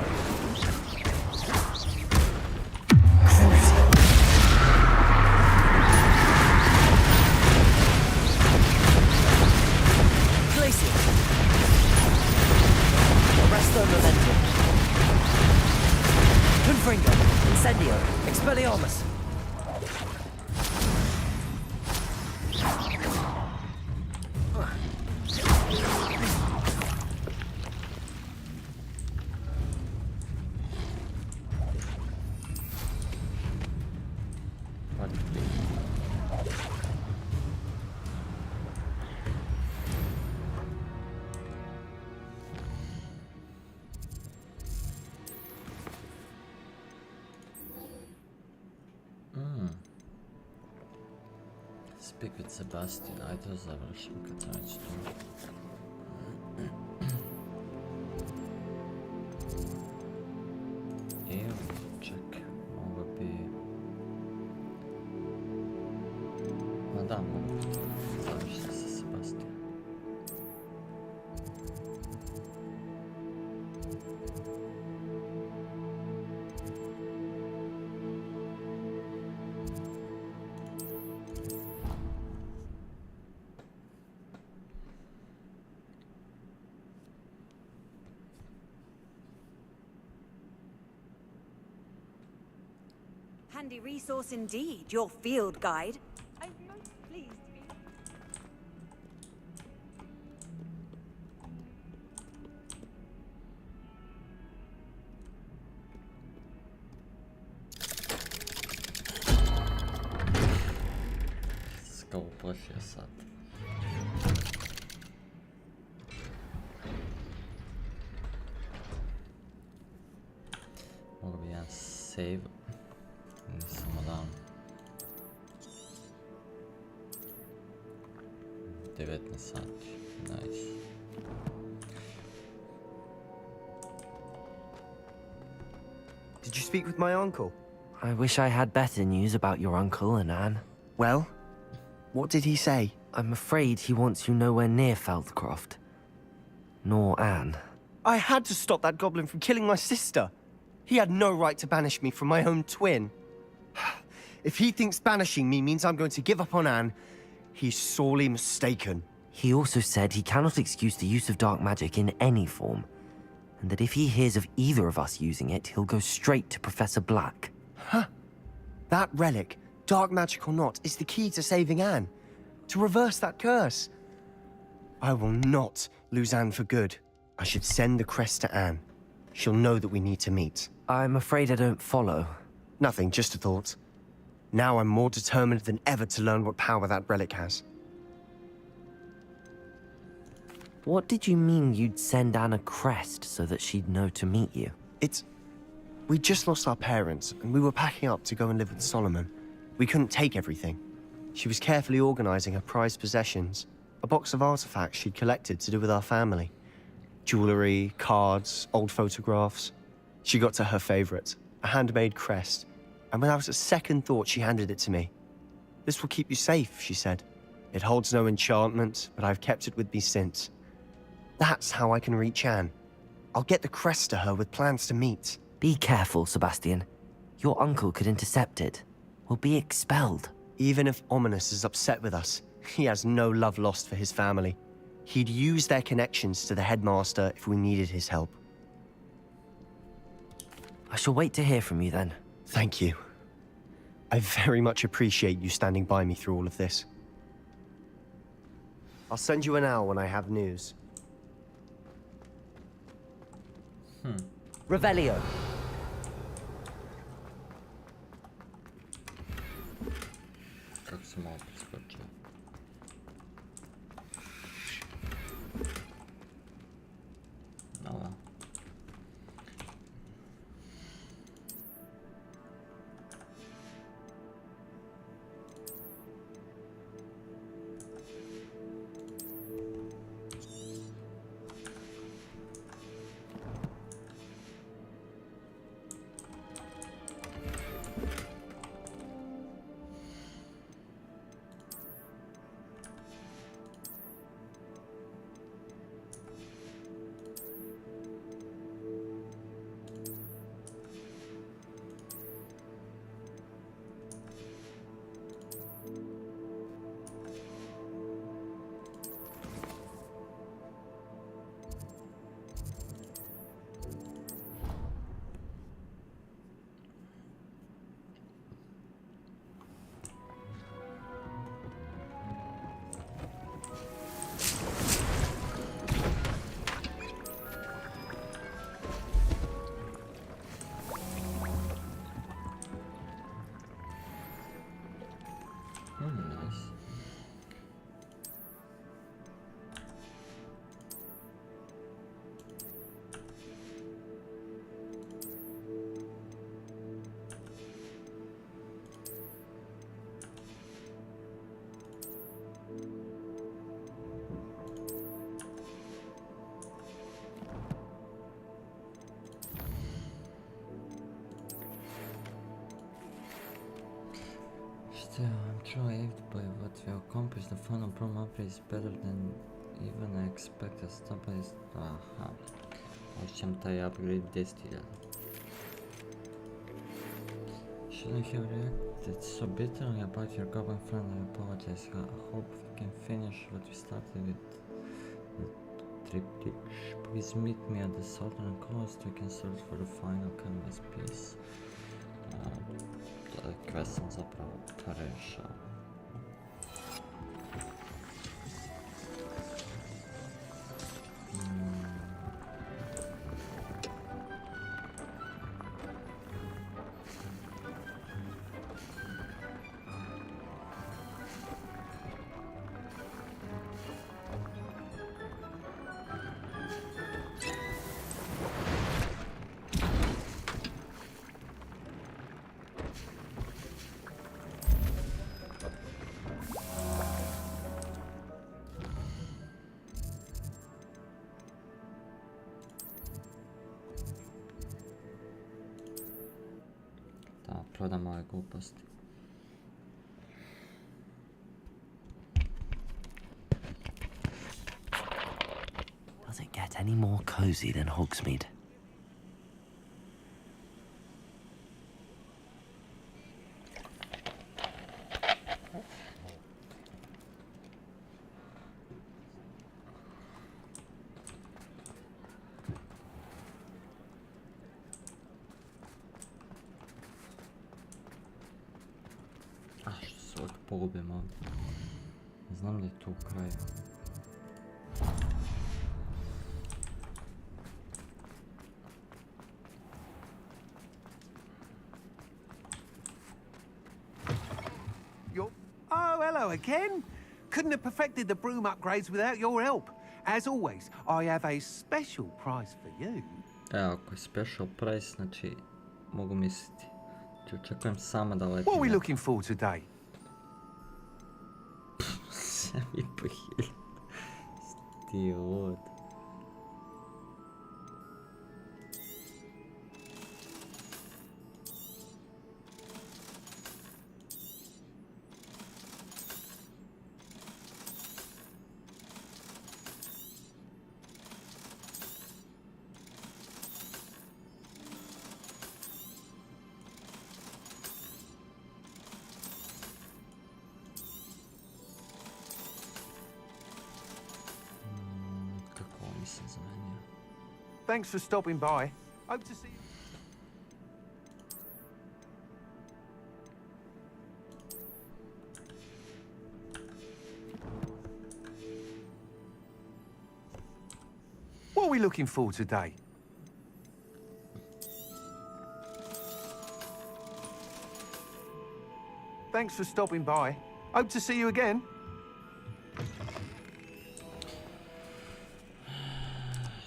B: Crucio! Glacius! Arresto Momentum! Confringo! Incendio! Expelliarmus!
D: Speak with Sebastian. Ajde to završim kad sam već tu. Evo, čekaj, mogu bi... Ma da, mogu završiti sa Sebastianom.
K: Handy resource indeed, your field guide. I'm most pleased to be...
D: Ska uplašio sad. Mogu bi jedan save. Samo dam 19 sati, nice.
H: Did you speak with my uncle?
B: I wish I had better news about your uncle and Anne.
H: Well, what did he say?
B: I'm afraid he wants you nowhere near Feldcroft. Nor Anne.
H: I had to stop that goblin from killing my sister. He had no right to banish me from my own twin. If he thinks banishing me means I'm going to give up on Anne, he's sorely mistaken.
B: He also said he cannot excuse the use of dark magic in any form, and that if he hears of either of us using it, he'll go straight to Professor Black.
H: Huh? That relic, dark magic or not, is the key to saving Anne. To reverse that curse. I will not lose Anne for good. I should send the crest to Anne. She'll know that we need to meet.
B: I'm afraid I don't follow.
H: Nothing, just a thought. Now I'm more determined than ever to learn what power that relic has.
B: What did you mean you'd send Anne a crest so that she'd know to meet you?
H: We just lost our parents, and we were packing up to go and live with Solomon. We couldn't take everything. She was carefully organizing her prized possessions, a box of artifacts she'd collected to do with our family. Jewelry, cards, old photographs. She got to her favorite, a handmade crest, and without a second thought, she handed it to me. This will keep you safe, she said. It holds no enchantment, but I've kept it with me since. That's how I can reach Anne. I'll get the crest to her with plans to meet.
B: Be careful, Sebastian. Your uncle could intercept it. Or be expelled.
H: Even if Ominous is upset with us, he has no love lost for his family. He'd use their connections to the headmaster if we needed his help.
B: I shall wait to hear from you then.
H: Thank you. I very much appreciate you standing by me through all of this. I'll send you an owl when I have news.
B: Revelio.
D: Как се мога прескоча? Ала. Nice. Still, I'm truly awed by what we accomplished. The final prom upgrade is better than even I expected. Stop by this. Aha. Oćem taj upgrade 10.000. Shouldn't have reacted so bitterly about your goblin friend. I apologize. I hope we can finish what we started with the triptych. Please meet me at the southern coast. We can search for the final canvas piece. Quest sam zapravo rešao. Da, prodam ove gluposti.
B: Does it get any more cozy than Hogsmeade?
D: Što se uvijek pogubim ovdje. Znam da je to u kraju.
L: Oh, hello again. Couldn't have perfected the broom upgrades without your help. As always, I have a special prize for you.
D: Evo, ako je special price, znači mogu misliti. Znači, očekujem sama da letim.
L: What are we looking for today?
D: 7.500. Sti lud.
L: Thanks for stopping by. Hope to see you. What are we looking for today? Thanks for stopping by. Hope to see you again.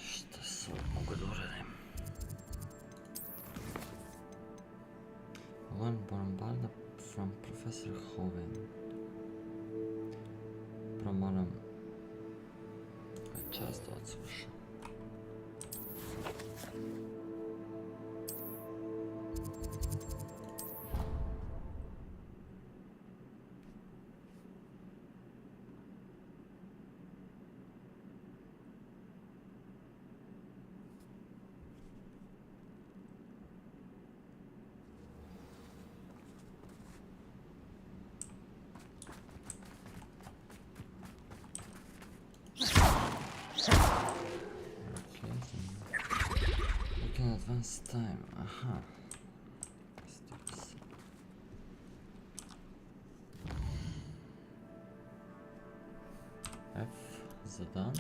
D: Šta sad mogu da uradim? Learn Bombarda from Professor Hoven. Prvo moram čas da odslušam. Advance time, aha. F zadan.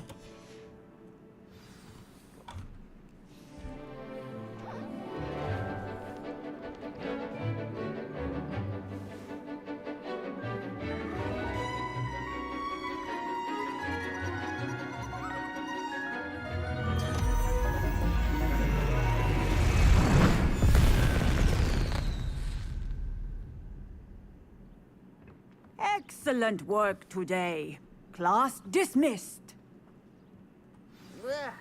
K: Excellent work today. Class dismissed.
N: Ugh.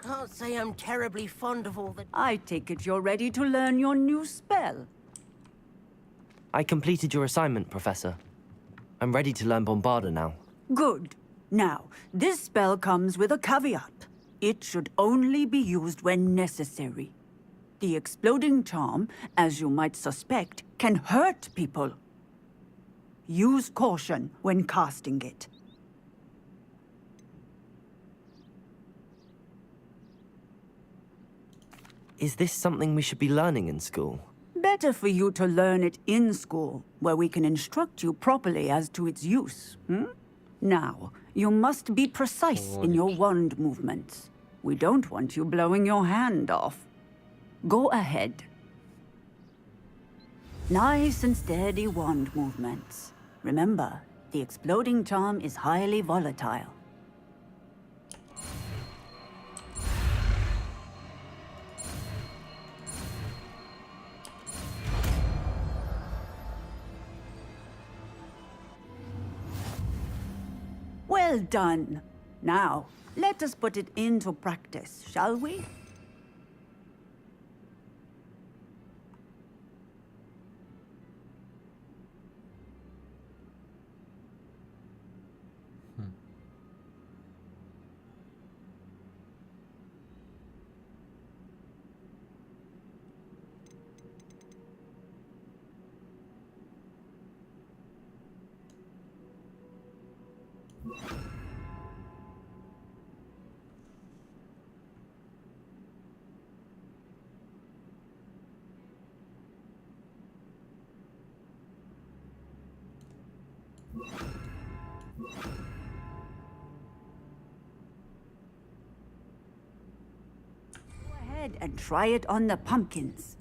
N: Can't say I'm terribly fond of all the...
K: I take it you're ready to learn your new spell.
B: I completed your assignment, Professor. I'm ready to learn Bombarda now.
K: Good. Now, this spell comes with a caveat. It should only be used when necessary. The exploding charm, as you might suspect, can hurt people. Use caution when casting it.
B: Is this something we should be learning in school?
K: Better for you to learn it in school, where we can instruct you properly as to its use. Now, you must be precise in your wand movements. We don't want you blowing your hand off. Go ahead. Nice and steady wand movements. Remember, the exploding charm is highly volatile. Well done. Now, let us put it into practice, shall we? Go ahead and try it on the pumpkins.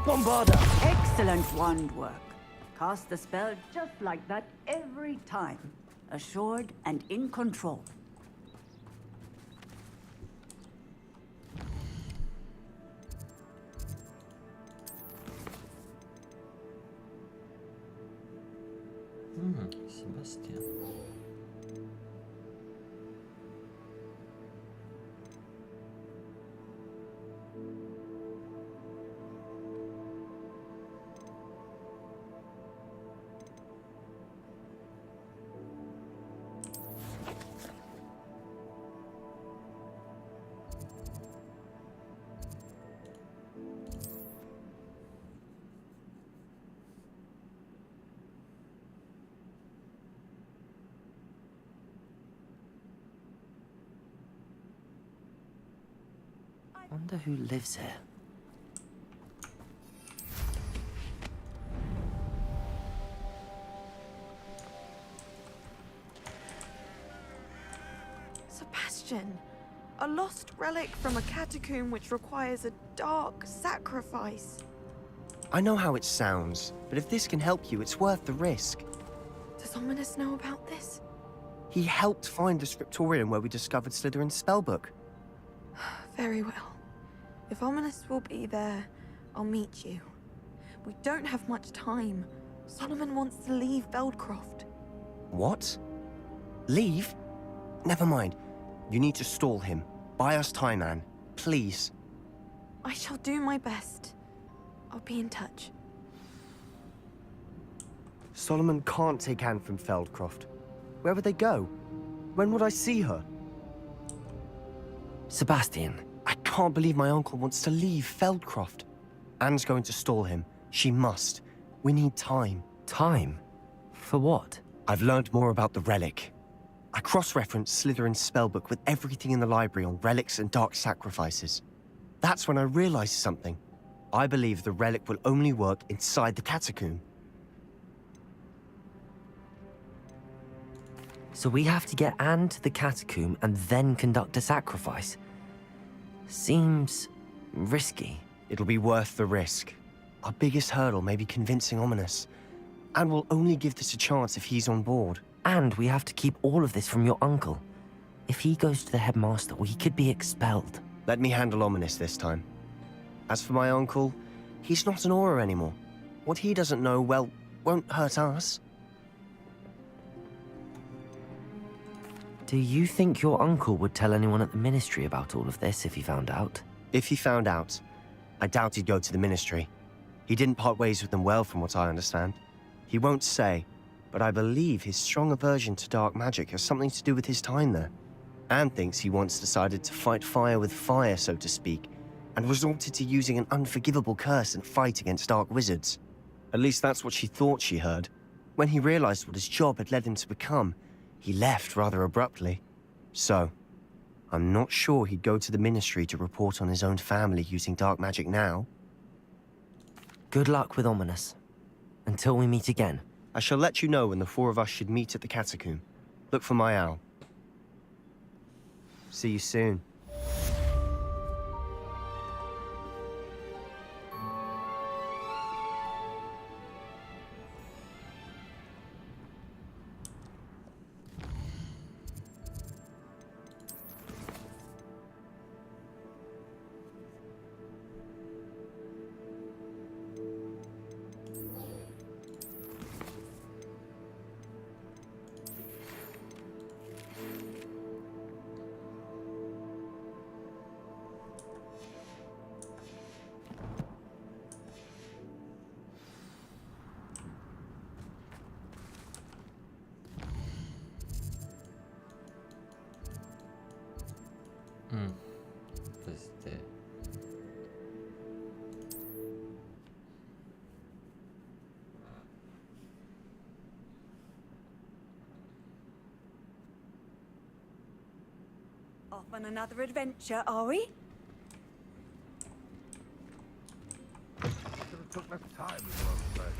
B: Bombarda!
K: Excellent wand work. Cast the spell just like that every time. Assured and in control.
D: Sebastian.
B: Wonder who lives here.
F: Sebastian, a lost relic from a catacomb which requires a dark sacrifice.
H: I know how it sounds, but if this can help you, it's worth the risk.
F: Does Ominous know about this?
H: He helped find the scriptorium where we discovered Slytherin's spellbook.
F: Very well. If Ominous will be there, I'll meet you. We don't have much time. Solomon wants to leave Feldcroft.
H: What? Leave? Never mind. You need to stall him. Buy us time, Anne. Please.
F: I shall do my best. I'll be in touch.
H: Solomon can't take Anne from Feldcroft. Where would they go? When would I see her?
B: Sebastian.
H: I can't believe my uncle wants to leave Feldcroft. Anne's going to stall him. She must. We need time.
B: Time? For what?
H: I've learned more about the relic. I cross-referenced Slytherin's spellbook with everything in the library on relics and dark sacrifices. That's when I realized something. I believe the relic will only work inside the catacomb.
B: So we have to get Anne to the catacomb and then conduct a sacrifice? Seems risky.
H: It'll be worth the risk. Our biggest hurdle may be convincing Ominous. And we'll only give this a chance if he's on board.
B: And we have to keep all of this from your uncle. If he goes to the headmaster, we could be expelled.
H: Let me handle Ominous this time. As for my uncle, he's not an Auror anymore. What he doesn't know, well, won't hurt us.
B: Do you think your uncle would tell anyone at the ministry about all of this if he found out?
H: If he found out, I doubt he'd go to the ministry. He didn't part ways with them well, from what I understand. He won't say, but I believe his strong aversion to dark magic has something to do with his time there. Anne thinks he once decided to fight fire with fire, so to speak, and resorted to using an unforgivable curse in a fight against dark wizards. At least that's what she thought she heard. When he realized what his job had led him to become, he left rather abruptly. So, I'm not sure he'd go to the ministry to report on his own family using dark magic now.
B: Good luck with Ominous. Until we meet again.
H: I shall let you know when the four of us should meet at the catacomb. Look for my owl. See you soon.
K: Off on another adventure, are we?
M: Should have took less time with what I said.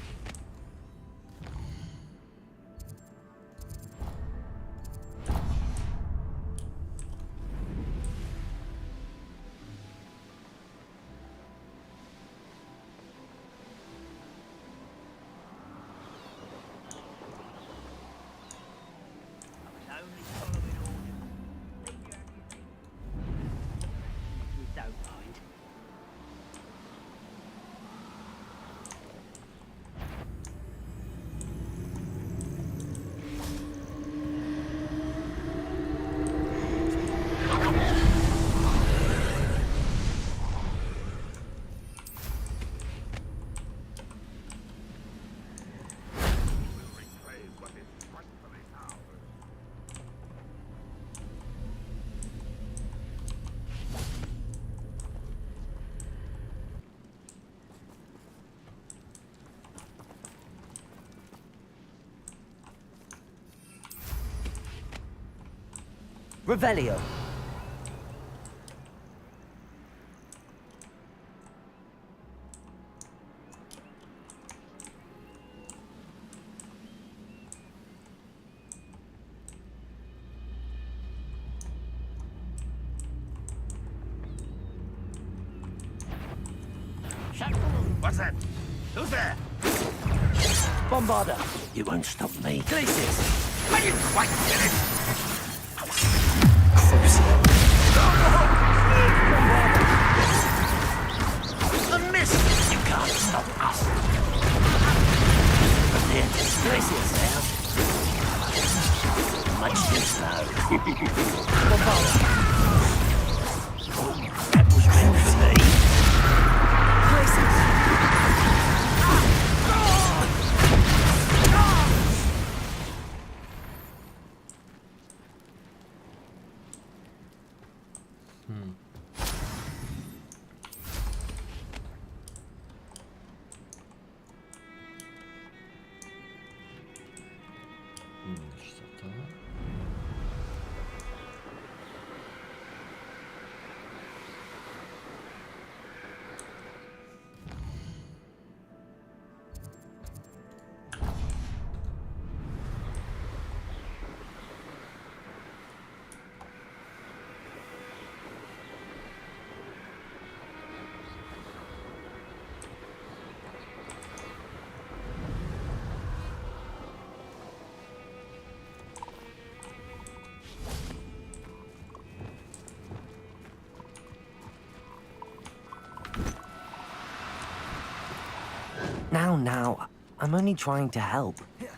B: Revelio.
M: What's that? Who's there?
I: Bombarder!
M: You won't stop me.
I: Glacius!
M: Will you quite get it? A miss! You can't stop us. But they're disgraces now. Much too slow.
I: Bombarder!
M: That was meant for me.
I: Glacius!
D: Что-то.
B: Now, I'm only trying to help. There.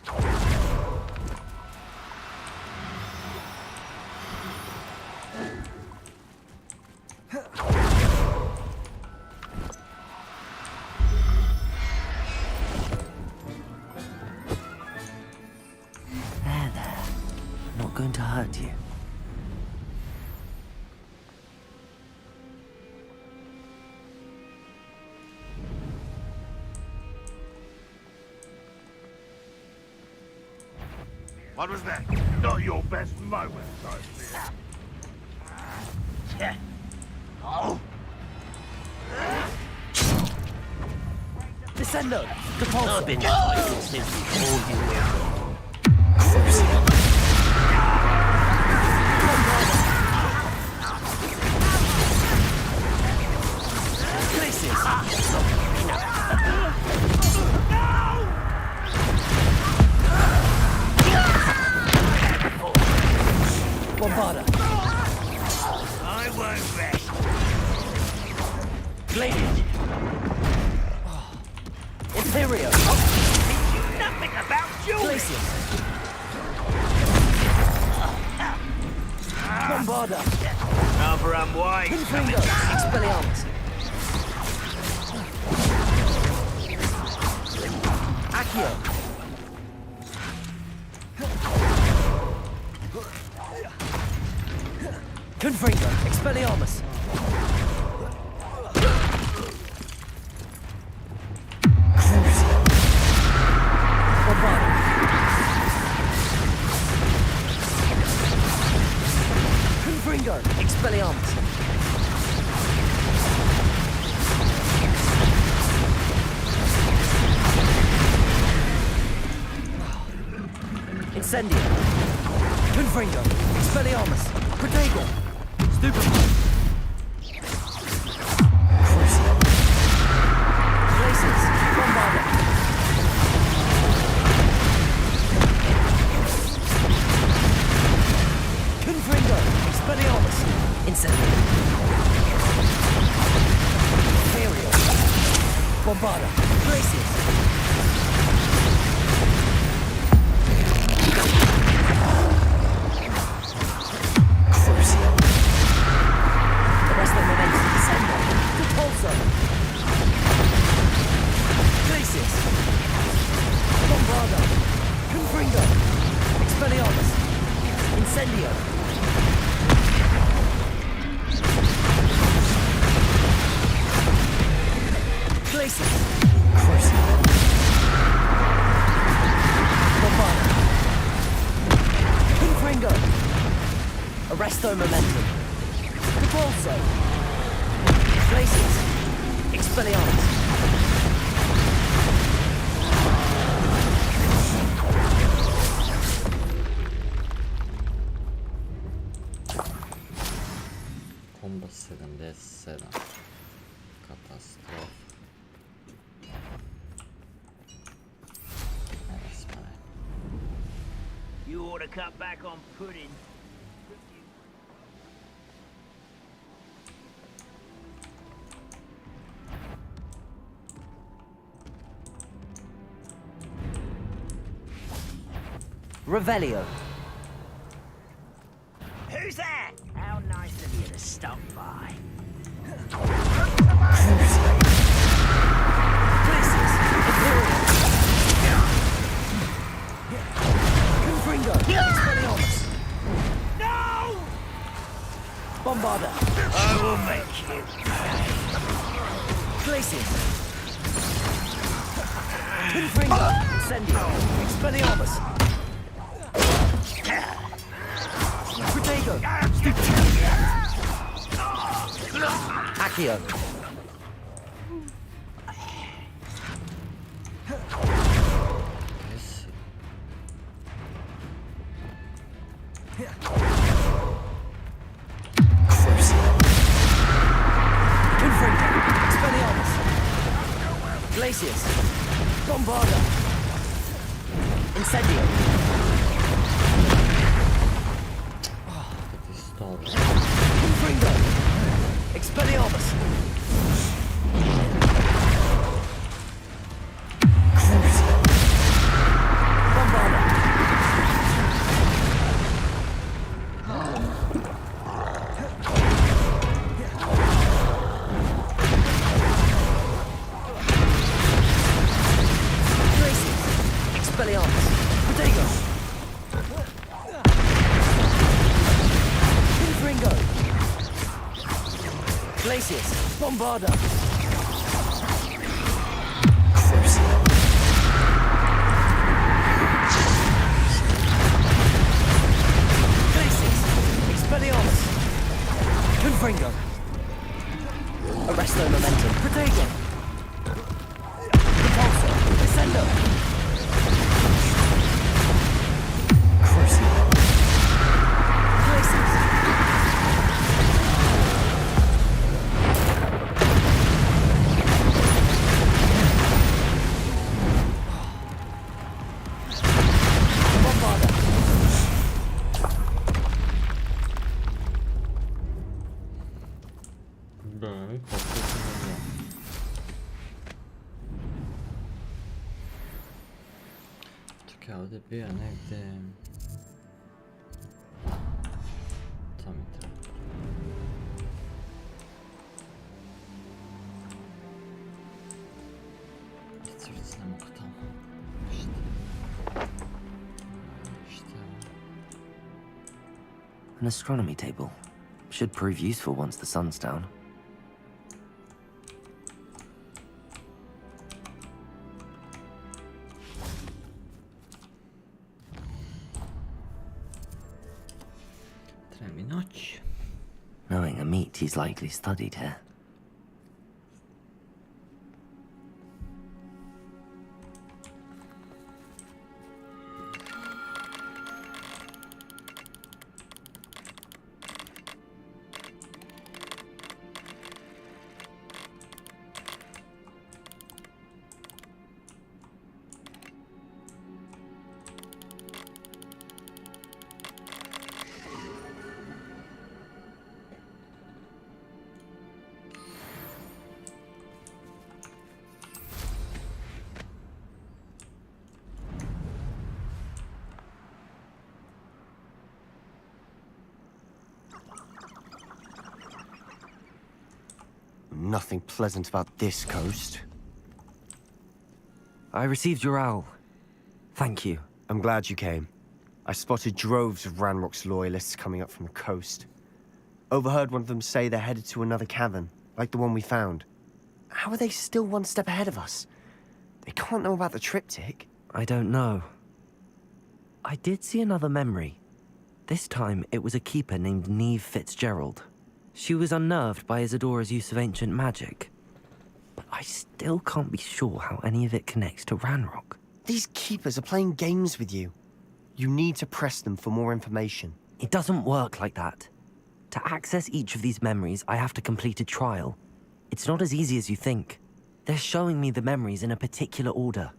B: Not going to hurt you.
M: What was that? Not your best moment, I fear. Yeah. Oh.
I: Descendo! Depulso!
M: I've been fighting since before you were.
I: Glacius! Bombarder!
M: I won't rest.
I: Gladius! Imperio!
M: Nothing about you.
I: Glacius! Bombarder!
M: Rather unwise.
I: Pinfinger! Expelliarmus! Accio! Confringo! Expelliarmus! Bombarder! Confringo! Expelliarmus! Incendio! Confringo! Expelliarmus! Protego! Stupefy! Glacius! Bombarder! Confringo! Expelliarmus! Incendio! Imperio! Bombarder! Glacius! Arresto momentum, descendo. Depulso. Glacius. Bombardo. Confringo. Expelliarmus. Incendio. Glacius. Crucio. Bombardo. Confringo. Arresto momentum. Depulso. Glacius. Expelliarmus.
D: Combo 77. Katastrofa.
M: to cut back on pudding.
B: Revelio.
M: Who's that? How nice of you to stop by. No!
B: Bombarda.
M: I will make you pay.
B: Glacius. Confringo. Incendio. Expelliarmus. Protego. Accio. Glacius. Bombarda. Incendio. Confringo. Expelliarmus. Bombarda. Expelliarmus. Protego. Confringo. Glacius. Bombarda. Glacius. Expelliarmus. Confringo. Arresto momentum. Protego. Repulsor. Descendo.
D: Bem, completamente. Czekaj, ovdje je bio negdje... To mi treba. Crc ne mogu tamo. Šta je?
B: An astronomy table. Should prove useful once the sun's down.
D: Treba mi noć.
B: Knowing a meat he's likely studied here.
H: Nothing pleasant about this coast.
B: I received your owl. Thank you.
H: I'm glad you came. I spotted droves of Ranrock's loyalists coming up from the coast. Overheard one of them say they're headed to another cavern, like the one we found. How are they still one step ahead of us? They can't know about the triptych.
B: I don't know. I did see another memory. This time, it was a keeper named Neve Fitzgerald. She was unnerved by Isadora's use of ancient magic. But I still can't be sure how any of it connects to Ranrock.
H: These keepers are playing games with you. You need to press them for more information.
B: It doesn't work like that. To access each of these memories, I have to complete a trial. It's not as easy as you think. They're showing me the memories in a particular order.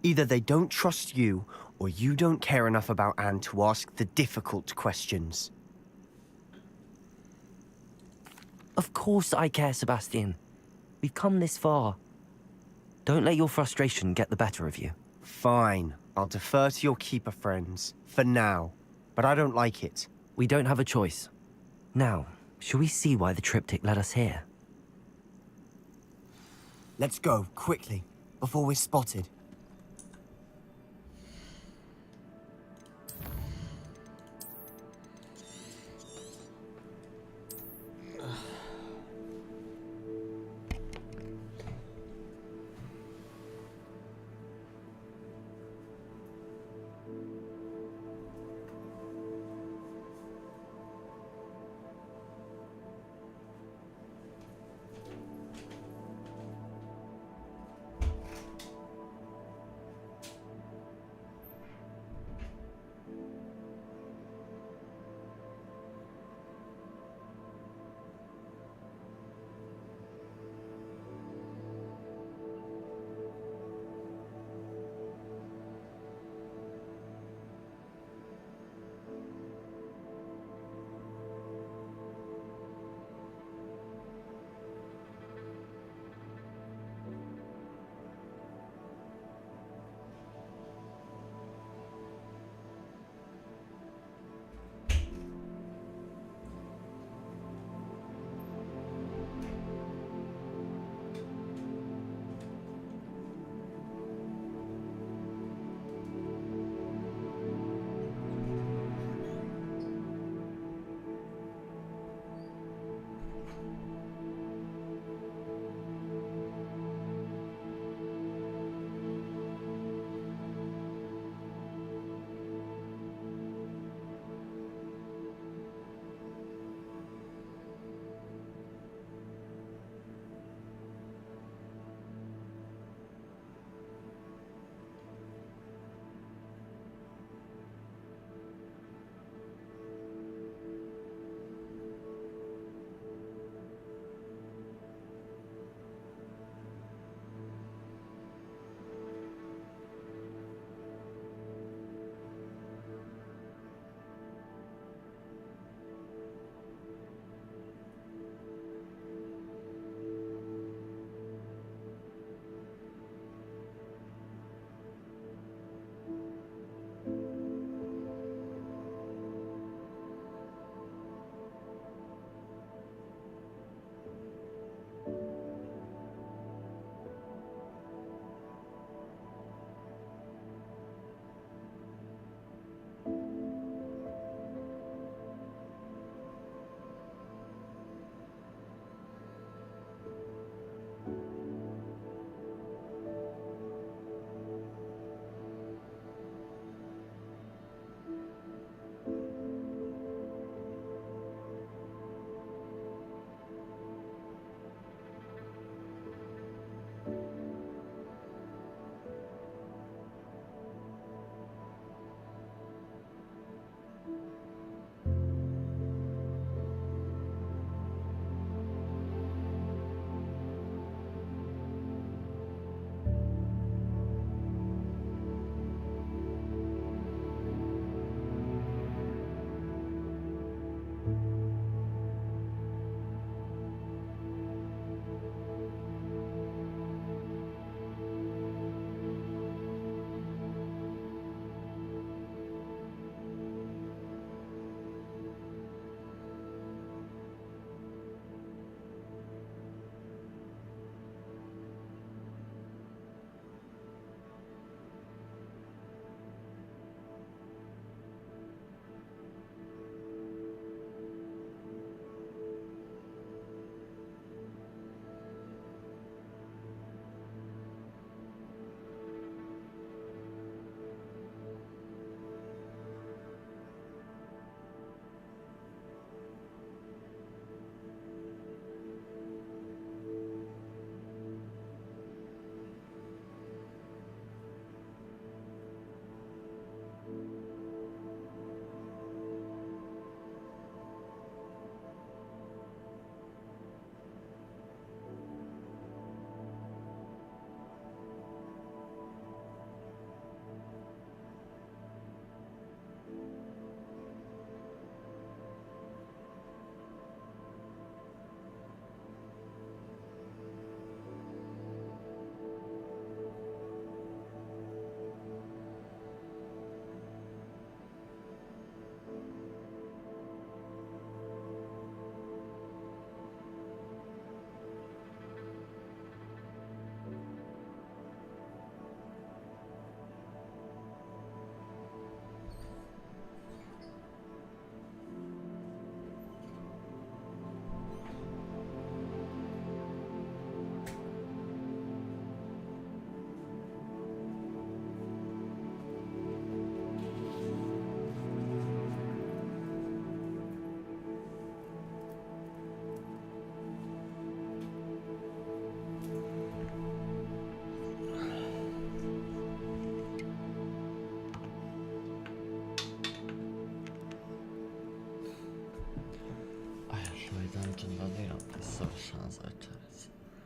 H: Either they don't trust you, or you don't care enough about Anne to ask the difficult questions.
B: Of course I care, Sebastian. We've come this far. Don't let your frustration get the better of you.
H: Fine. I'll defer to your keeper friends. For now. But I don't like it.
B: We don't have a choice. Now, shall we see why the triptych led us here?
O: Let's go, quickly, before we're spotted.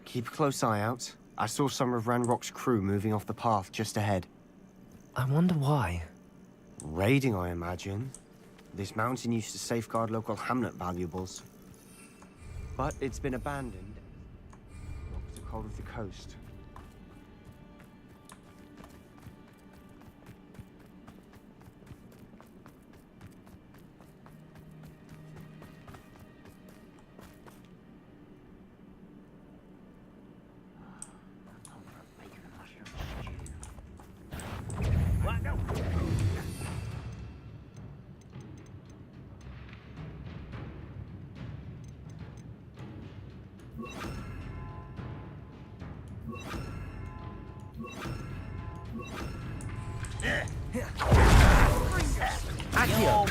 H: Keep a close eye out. I saw some of Ranrock's crew moving off the path just ahead.
B: I wonder why.
H: Raiding, I imagine. This mountain used to safeguard local hamlet valuables. But it's been abandoned. Rocks are cold of the coast.
N: Accio!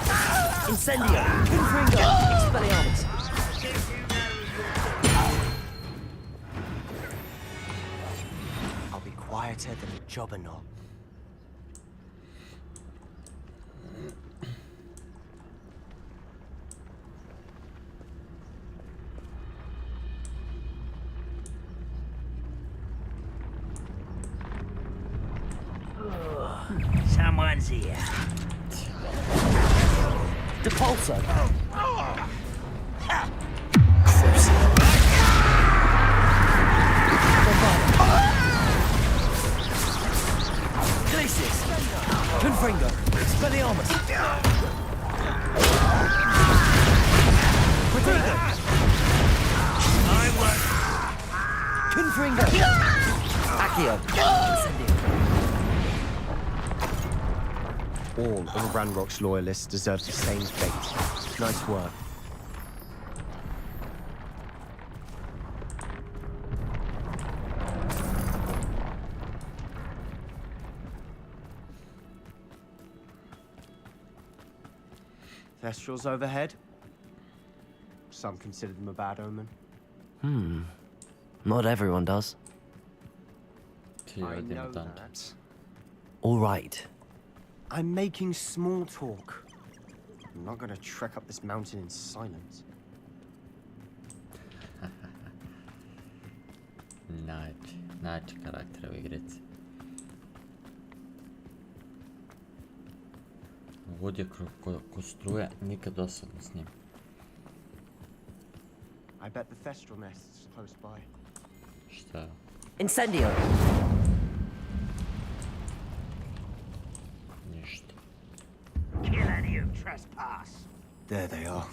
N: Incendio! Confringo! Expelliarmus!
H: I'll be quieter than a jobberknoll.
N: Someone's here. Depulso. Glacis. Confringo. Expelliarmus. Protego. I work. Confringo. Accio. Incendio.
H: All of Ranrock's loyalists deserve the same fate. Nice work. Thestrals overhead. Some consider them a bad omen.
B: Not everyone does.
H: I know that.
B: All right.
H: I'm making small talk. I'm not gonna trek up this mountain in silence.
D: Naći karaktere u igrici. God je ko struje, nikad dosadno s njim.
H: I bet the Thestral nest is close by.
D: Šta?
N: Incendio!
D: Ništa.
N: Kill any who trespass.
H: There they are.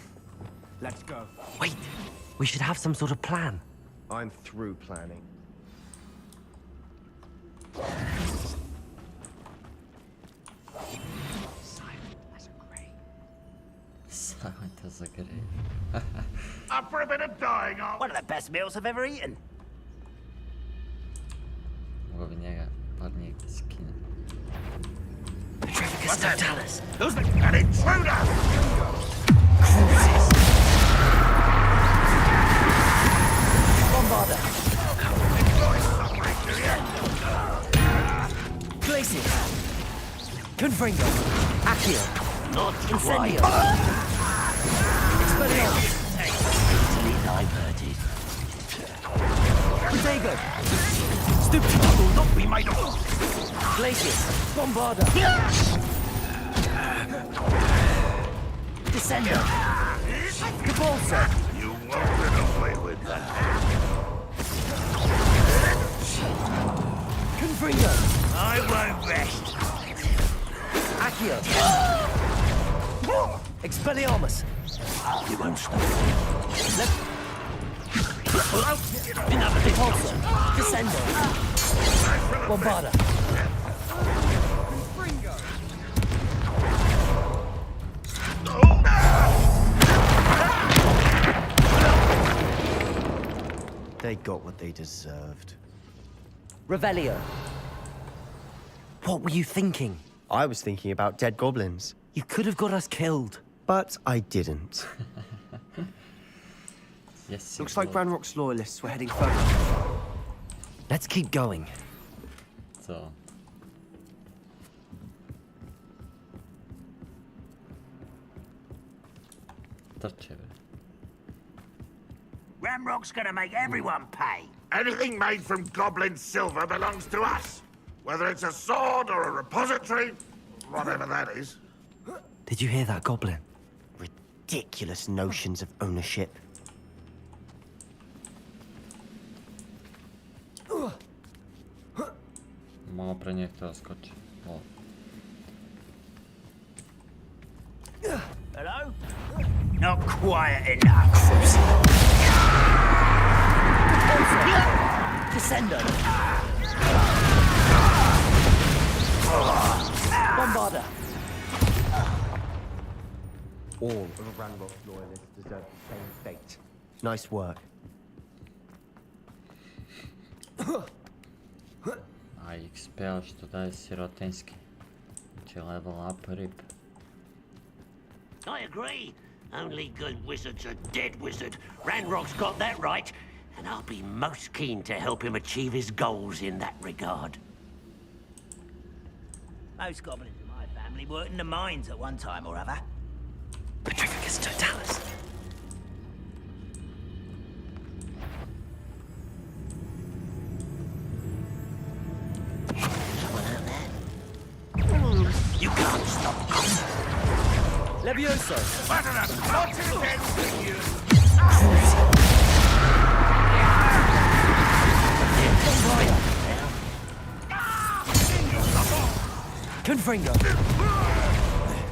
H: Let's go.
B: Wait, we should have some sort of plan.
H: I'm through planning.
D: Silent as a grave.
N: Up for a bit of dying on. One of the best meals I've ever eaten.
D: Mogu bi njega par njih da skinem.
N: What's that? Dallas. Who's an intruder? Bombarder. Glacier. Confringo. Accio. Not Incendio. Expelliarmus. Easily diverted. Protego. Stupid will not be made of. Glacier. Bombarder. Descender. Cabalsa. You won't get away with that. Confringo. I won't rest. Accio. Expelliarmus. You won't stop. Enough. Depulso. Descender. Bombarder.
H: They got what they deserved.
N: Revelio.
B: What were you thinking?
H: I was thinking about dead goblins.
B: You could have got us killed.
H: But I didn't.
D: Yes.
H: Looks like Ranrock's loyalists were heading further.
B: Let's keep going.
D: So. Trče, bre.
N: Ramrock's gonna make everyone pay.
P: Anything made from goblin silver belongs to us. Whether it's a sword or a repository, whatever that is.
B: Did you hear that, Goblin?
H: Ridiculous notions of ownership.
D: Malo pre njih to skoči. O.
N: Hello? Not quiet enough. Descender. Bombarder.
H: All of Ranrock's loyalists deserve the same fate. Nice work.
D: A XP što daje sirotinski. Znači level up rip.
N: I agree. Only good wizards are dead wizard. Ranrock's got that right, and I'll be most keen to help him achieve his goals in that regard. Most goblins in my family worked in the mines at one time or other.
B: Petrificus Totalis.
N: Someone out there? You can't stop.
I: Levioso!
B: Confringo.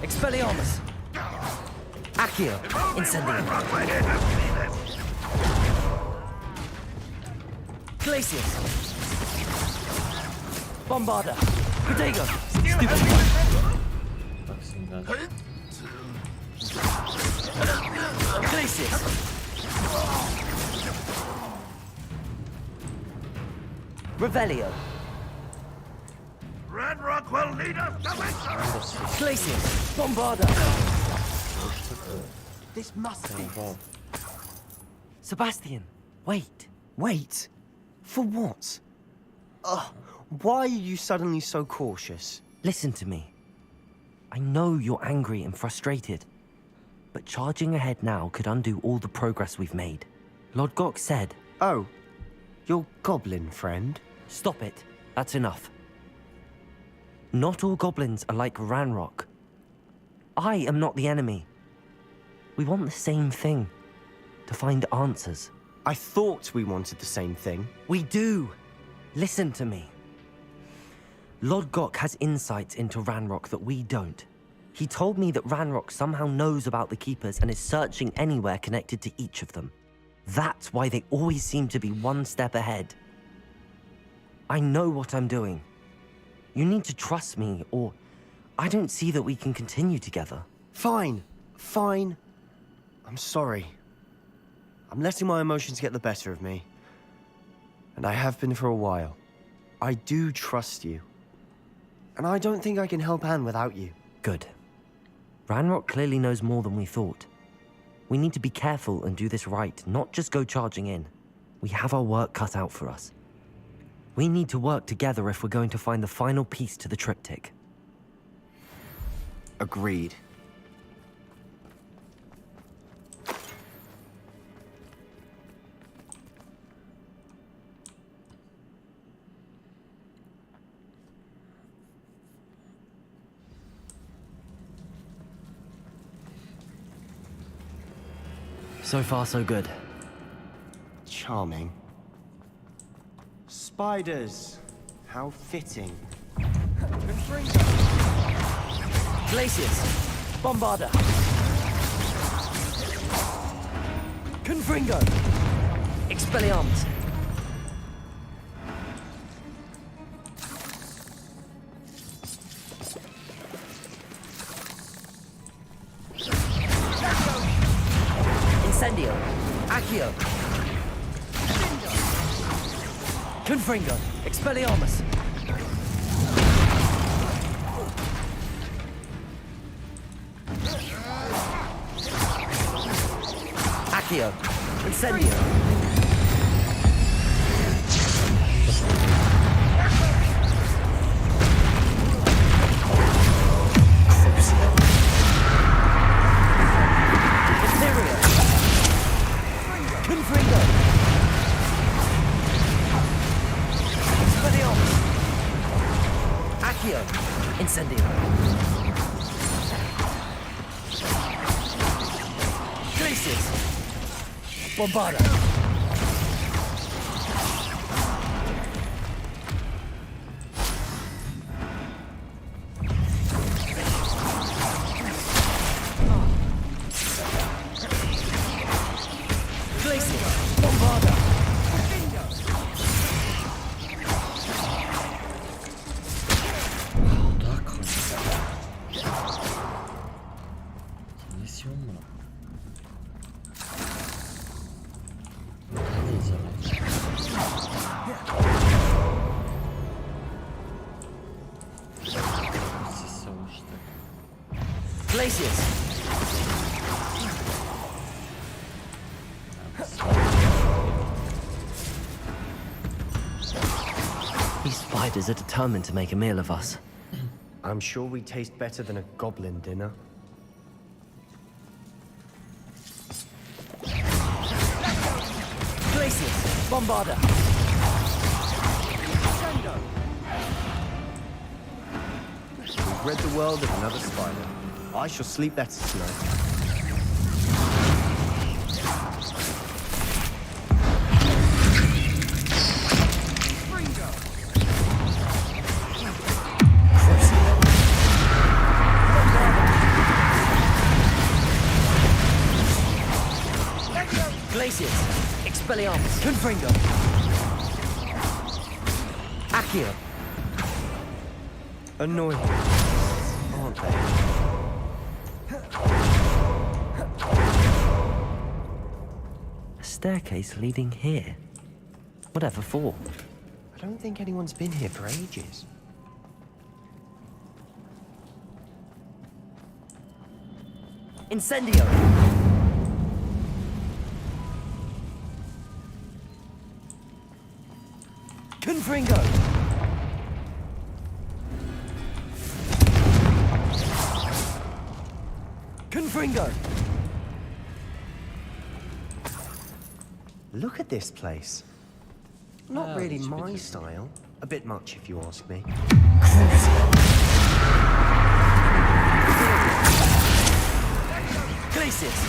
B: Expelliarmus. Accio. Incendium. Glacius. Bombarder. Protego. Stupid. Glacius. Revelio.
P: Ranrock will lead us to victory!
B: Glacius. Bombarder.
O: This must be...
B: Sebastian, wait.
H: Wait? For what? Ugh, why are you suddenly so cautious?
B: Listen to me. I know you're angry and frustrated, but charging ahead now could undo all the progress we've made. Lord Gok said...
H: Oh, your goblin friend?
B: Stop it. That's enough. Not all goblins are like Ranrock. I am not the enemy. We want the same thing. To find answers.
H: I thought we wanted the same thing.
B: We do. Listen to me. Lord Gok has insights into Ranrock that we don't. He told me that Ranrock somehow knows about the Keepers and is searching anywhere connected to each of them. That's why they always seem to be one step ahead. I know what I'm doing. You need to trust me, or I don't see that we can continue together.
H: Fine. Fine. I'm sorry. I'm letting my emotions get the better of me. And I have been for a while. I do trust you. And I don't think I can help Anne without you.
B: Good. Ranrock clearly knows more than we thought. We need to be careful and do this right, not just go charging in. We have our work cut out for us. We need to work together if we're going to find the final piece to the triptych.
G: Agreed.
B: So far, so good.
H: Charming. Spiders. How fitting.
B: Glacius. Bombarder. Confringo. Expelliarmus. Incendio. Accio. Confringo. Expelliarmus. Accio. Incendio. Confringo. Accio! Incendio! Glacius! Bombarda! Glacius! Bombarda!
D: Если умру.
B: Glacius! These spiders are determined to make a meal of us.
H: I'm sure we taste better than a goblin dinner.
B: Glacius! Bombarda!
H: We've rid the world of another spider. I shall sleep better tonight.
B: Glacius! Expelliarmus! Confringo! Accio!
H: Annoying, aren't they?
B: A staircase leading here? Whatever for?
H: I don't think anyone's been here for ages.
B: Incendio! Confringo! Confringo!
H: Look at this place. Not really my style. A bit much, if you ask me.
B: Glacius!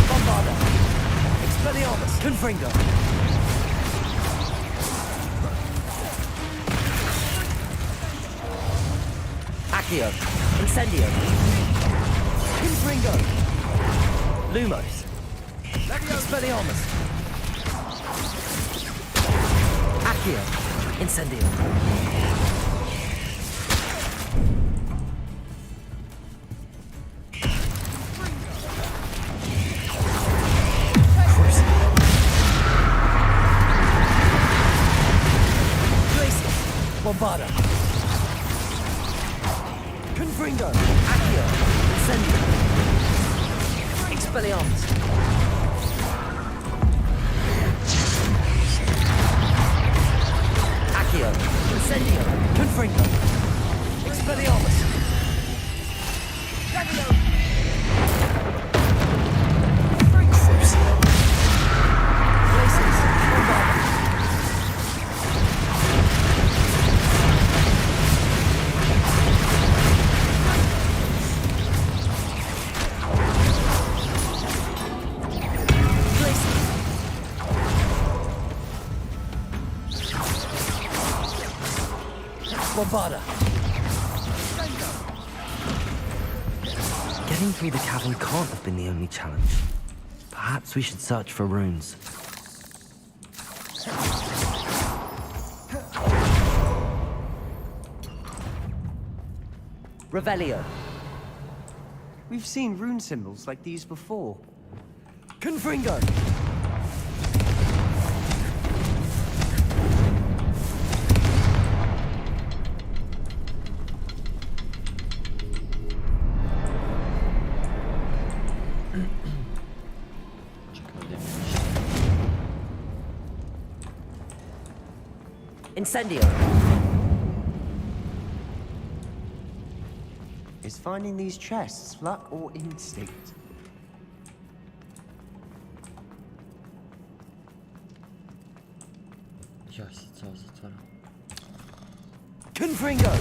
B: Bombarda! Expelliarmus! Confringo! Accio! Incendio! Confringo! Lumos! Expelliarmus! Accio! Incendio! Bombarda! Confringo! Accio! Incendio! Expelliarmus! Accio! Incendio! Confringo! Expelliarmus! Glacius! Bombarda! Bombarda! Getting through the cavern can't have been the only challenge. Perhaps we should search for runes. Revelio!
I: We've seen rune symbols like these before.
B: Confringo! Incendio!
H: Is finding these chests luck or instinct?
D: Я сейчас затворю.
B: Confringo!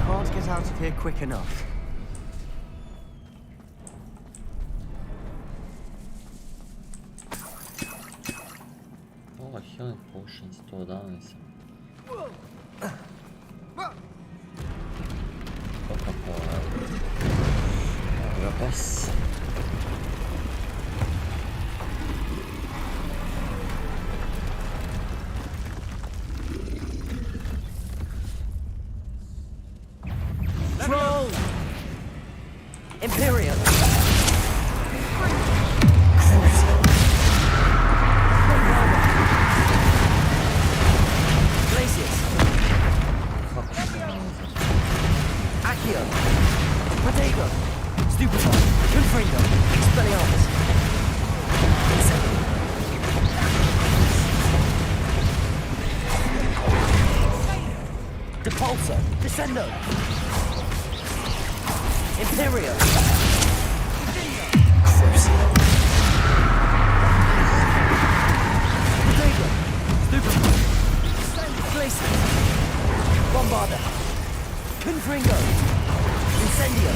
H: Can't get out of here quick enough.
D: Oh, healing potions, to dalice. Coca-Cola. Evo bez.
B: Troll! Imperial! Glacius! Accio! Protego! Stupefy! Confringo! Expelliarmus! Depulso! Descendo! Imperio! Protego! Stupefy! Glacius! Bombarda! Confringo! Incendio!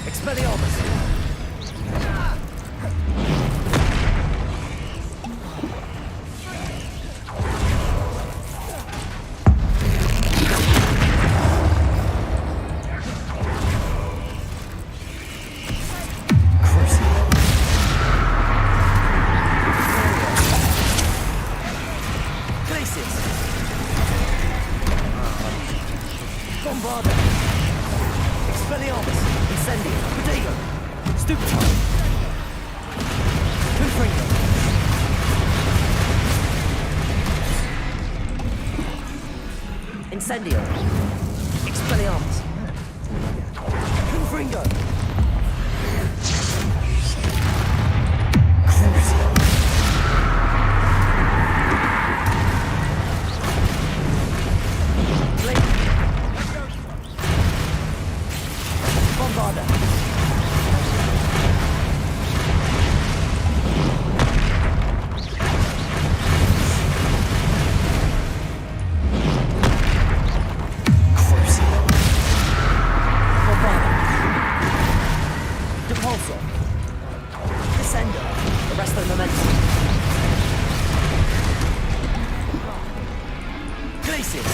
B: Expelliarmus! Glacius! Bombarda! Expelliarmus! Incendio! Protego! Stupefy! Confringo! Incendio! Expelliarmus! Confringo! Bombarda! Depulso! Descendo! Arresto Momentum! Glacius!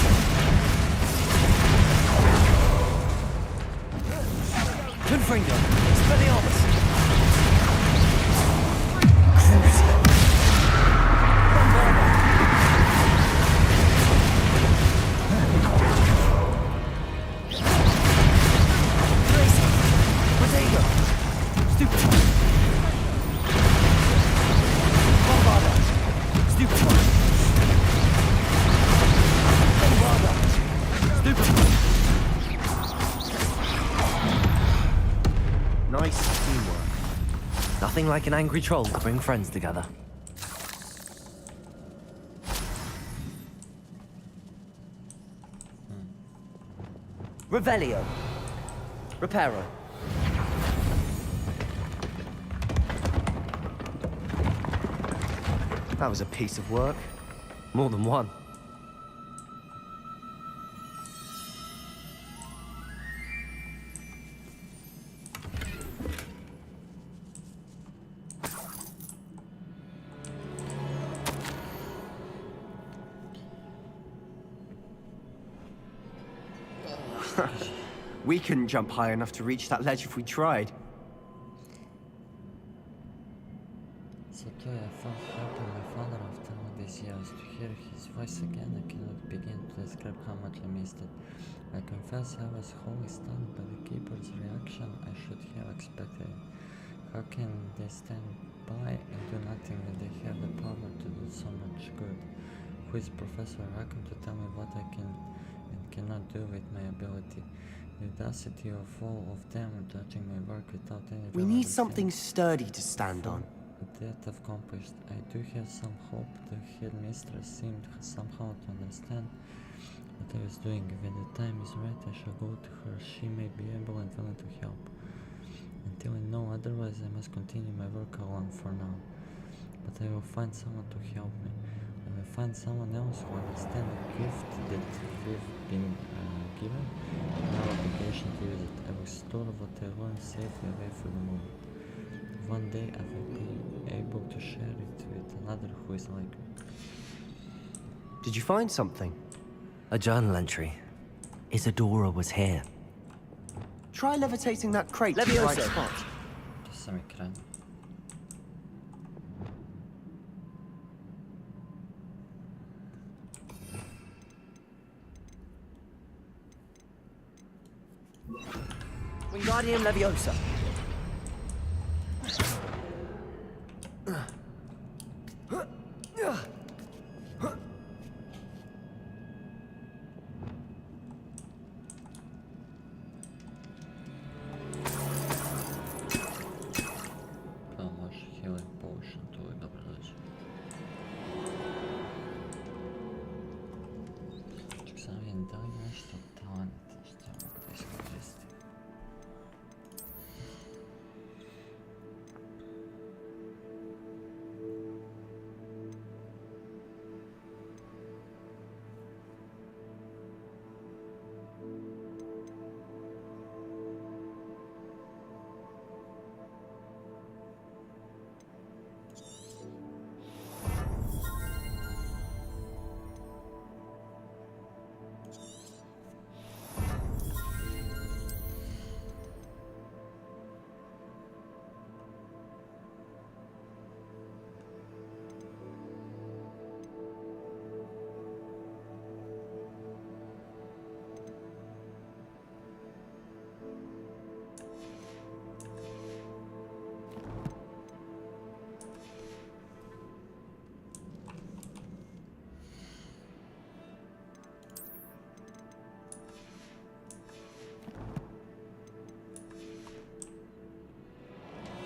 B: Confringo! Expelliarmus! Bombarda! Glacius! Protego! Stupefy! Bombarda! Stupefy! Bombarda! Stupefy!
H: Nice teamwork.
B: Nothing like an angry troll to bring friends together. Revelio. Reparo.
H: That was a piece of work.
B: More than one.
H: We couldn't jump high enough to reach that ledge if we tried.
D: So too I felt helping my father after all these years. To hear his voice again, I cannot begin to describe how much I missed it. I confess I was wholly stunned by the keeper's reaction. I should have expected it. How can they stand by and do nothing when they have the power to do so much good? Who is Professor Rackham to tell me what I can and cannot do with my ability? The audacity of all of them judging my work without any
H: We
D: real
H: need
D: understanding.
H: something sturdy to stand on.
D: That accomplished, I do have some hope the headmistress seemed somehow to understand what I was doing. When the time is right, I shall go to her. She may be able and willing to help. Until I know otherwise, I must continue my work alone for now. But I will find someone to help me. we find someone else who understands the gift that we've been given, our obligation to use it. I will store what I learned safely away for the moment. One day I will be able to share it with another who is like me.
H: Did you find something?
B: A journal entry. Isadora was here.
H: Try levitating that crate to the right spot.
D: To some ekran.
O: Wingardium Leviosa.
D: Healing potion, to uvijek dobro dođe. Čak sam vidim da li nešto talent, što mogu da iskoristim.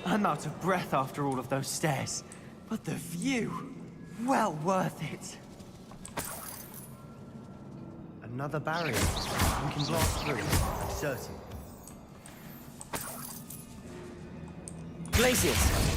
I: I'm out of breath after all of those stairs. But the view, well worth it.
H: Another barrier. We can blast through, I'm certain.
O: Glacius.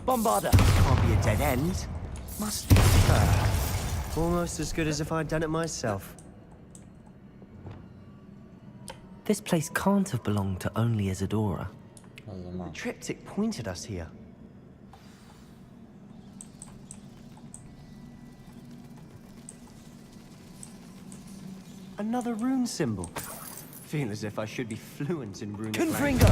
O: Bombarder. Can't be a dead end. Must be.
H: Almost as good as if I'd done it myself.
B: This place can't have belonged to only Isadora.
H: The triptych pointed us here. Another rune symbol. Feel as if I should be fluent in runic language.
O: Confringo.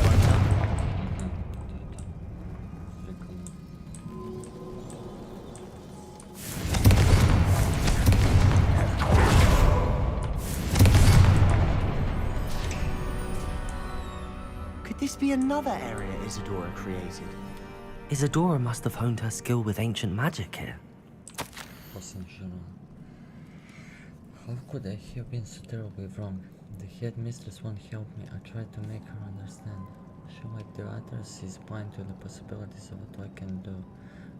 H: Could this be another area Isadora created?
B: Isadora must have honed her skill with ancient magic here.
D: How could I have been so terribly wrong? The headmistress won't help me. I tried to make her understand. She, like the others, is blind to the possibilities of what I can do.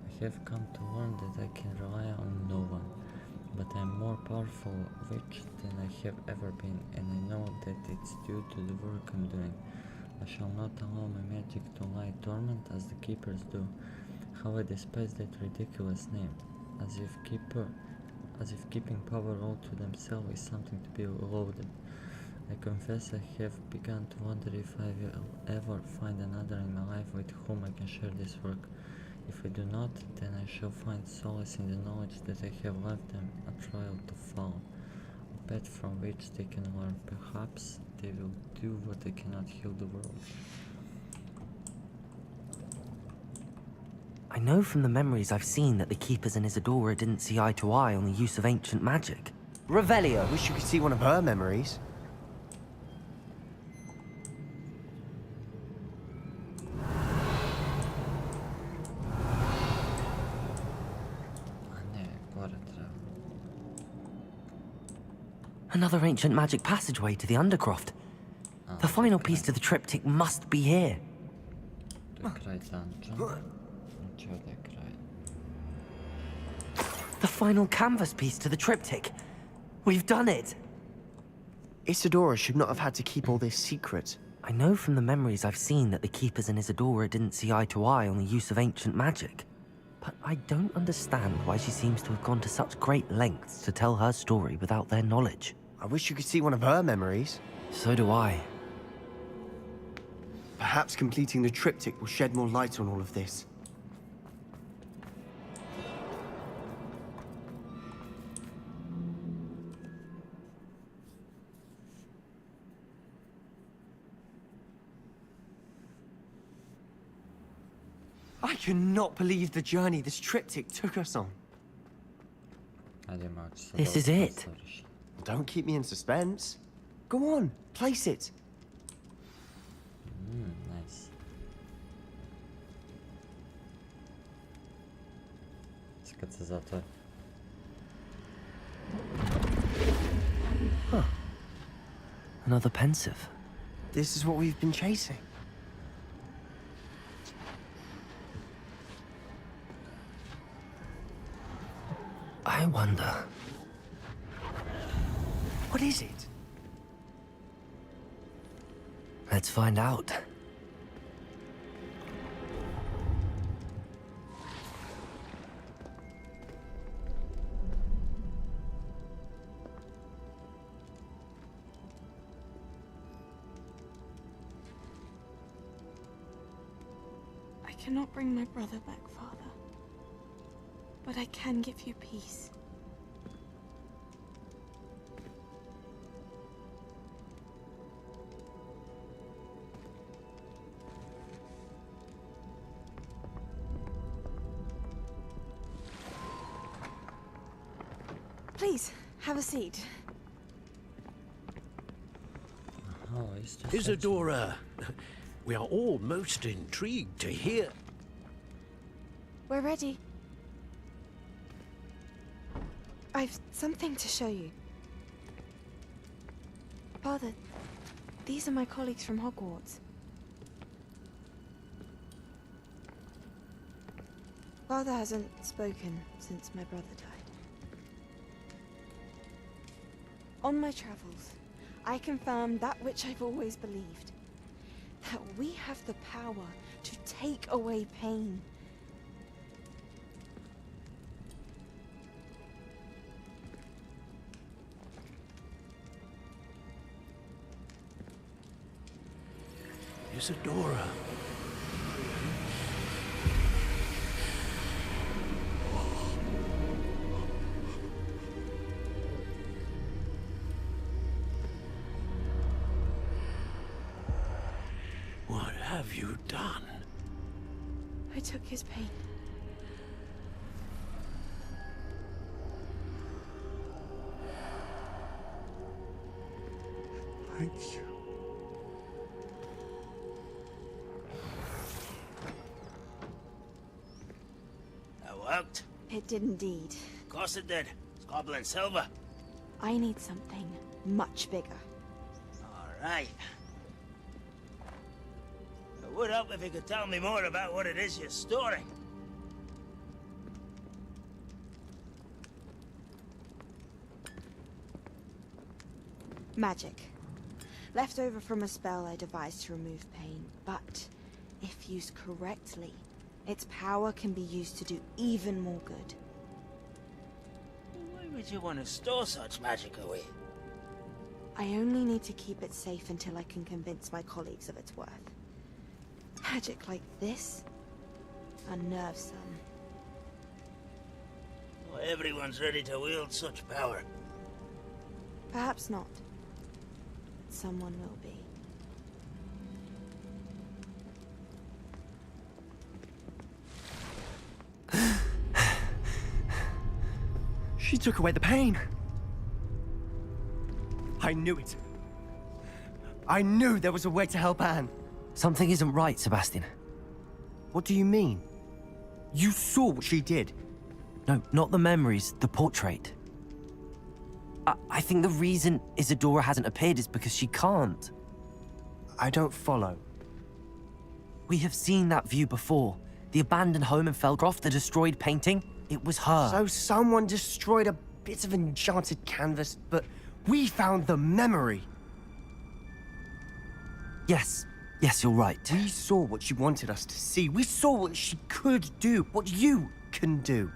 D: I have come to learn that I can rely on no one. But I'm more powerful witch than I have ever been, and I know that it's due to the work I'm doing. I shall not allow my magic to lie dormant as the keepers do. How I despise that ridiculous name, as if keeping power all to themselves is something to be lauded. I confess I have begun to wonder if I will ever find another in my life with whom I can share this work. If I do not, then I shall find solace in the knowledge that I have left them a trial to follow, a path from which they can learn. Perhaps they will do what they cannot heal the world.
B: I know from the memories I've seen that the Keepers and Isadora didn't see eye to eye on the use of ancient magic.
H: Revelio. Wish you could see one of her memories.
B: Another ancient magic passageway to the Undercroft. The final piece to the triptych must be here. The final canvas piece to the triptych. We've done it!
H: Isadora should not have had to keep all this secret.
B: I know from the memories I've seen that the Keepers and Isadora didn't see eye to eye on the use of ancient magic. But I don't understand why she seems to have gone to such great lengths to tell her story without their knowledge.
H: I wish you could see one of her memories.
B: So do I.
H: Perhaps completing the triptych will shed more light on all of this. I cannot believe the journey this triptych took us on.
B: This is it.
H: Don't keep me in suspense. Go on, place it.
D: Nice. Czekaj, za to.
B: Huh. Another pensive.
H: This is what we've been chasing.
B: I wonder.
H: What is it?
B: Let's find out.
F: I cannot bring my brother back, Father. But I can give you peace. Please, have a seat.
J: Isadora, we are all most intrigued to hear.
F: We're ready. I've something to show you. Father, these are my colleagues from Hogwarts. Father hasn't spoken since my brother died. On my travels, I confirmed that which I've always believed. That we have the power to take away pain.
J: Isadora. What have you done?
F: I took his pain.
P: Thank you.
N: That worked?
F: It did indeed.
N: Of course it did. It's goblin silver.
F: I need something much bigger.
N: All right. It would help if you could tell me more about what it is you're storing.
F: Magic. Left over from a spell I devised to remove pain, but if used correctly, its power can be used to do even more good.
N: Why would you want to store such magic away?
F: I only need to keep it safe until I can convince my colleagues of its worth. Magic like this unnerves some.
N: Well, everyone's ready to wield such power.
F: Perhaps not. Someone will be.
H: She took away the pain. I knew it. I knew there was a way to help Anne.
B: Something isn't right, Sebastian.
H: What do you mean? You saw what she did.
B: No, not the memories, the portrait. I think the reason Isadora hasn't appeared is because she can't.
H: I don't follow.
B: We have seen that view before. The abandoned home in Felgroth, the destroyed painting. It was her.
H: So someone destroyed a bit of enchanted canvas, but we found the memory.
B: Yes. Yes, you're right.
H: We saw what she wanted us to see. We saw what she could do, what you can do.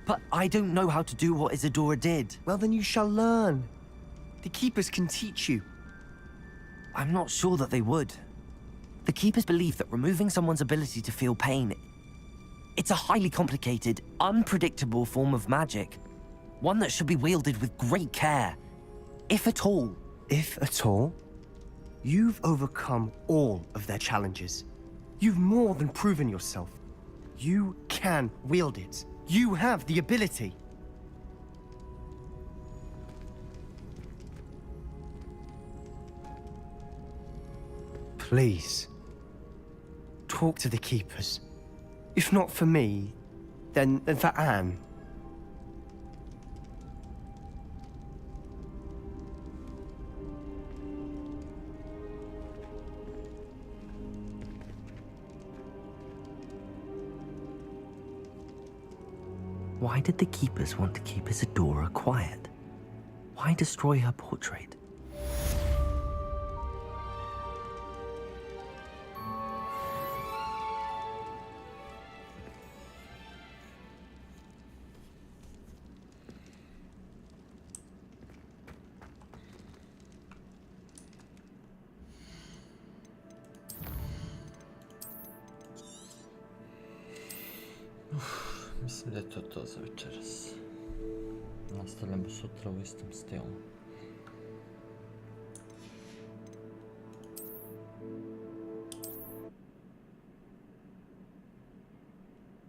B: But I don't know how to do what Isadora did.
H: Well, then you shall learn. The Keepers can teach you.
B: I'm not sure that they would. The Keepers believe that removing someone's ability to feel pain, it's a highly complicated, unpredictable form of magic. One that should be wielded with great care. If at all.
H: If at all? You've overcome all of their challenges. You've more than proven yourself. You can wield it. You have the ability. Please, talk to the Keepers. If not for me, then for Anne.
B: Why did the Keepers want to keep Isadora quiet? Why destroy her portrait?
D: Mislim da je to za večeras. Nastavljamo sutra u istom stilu.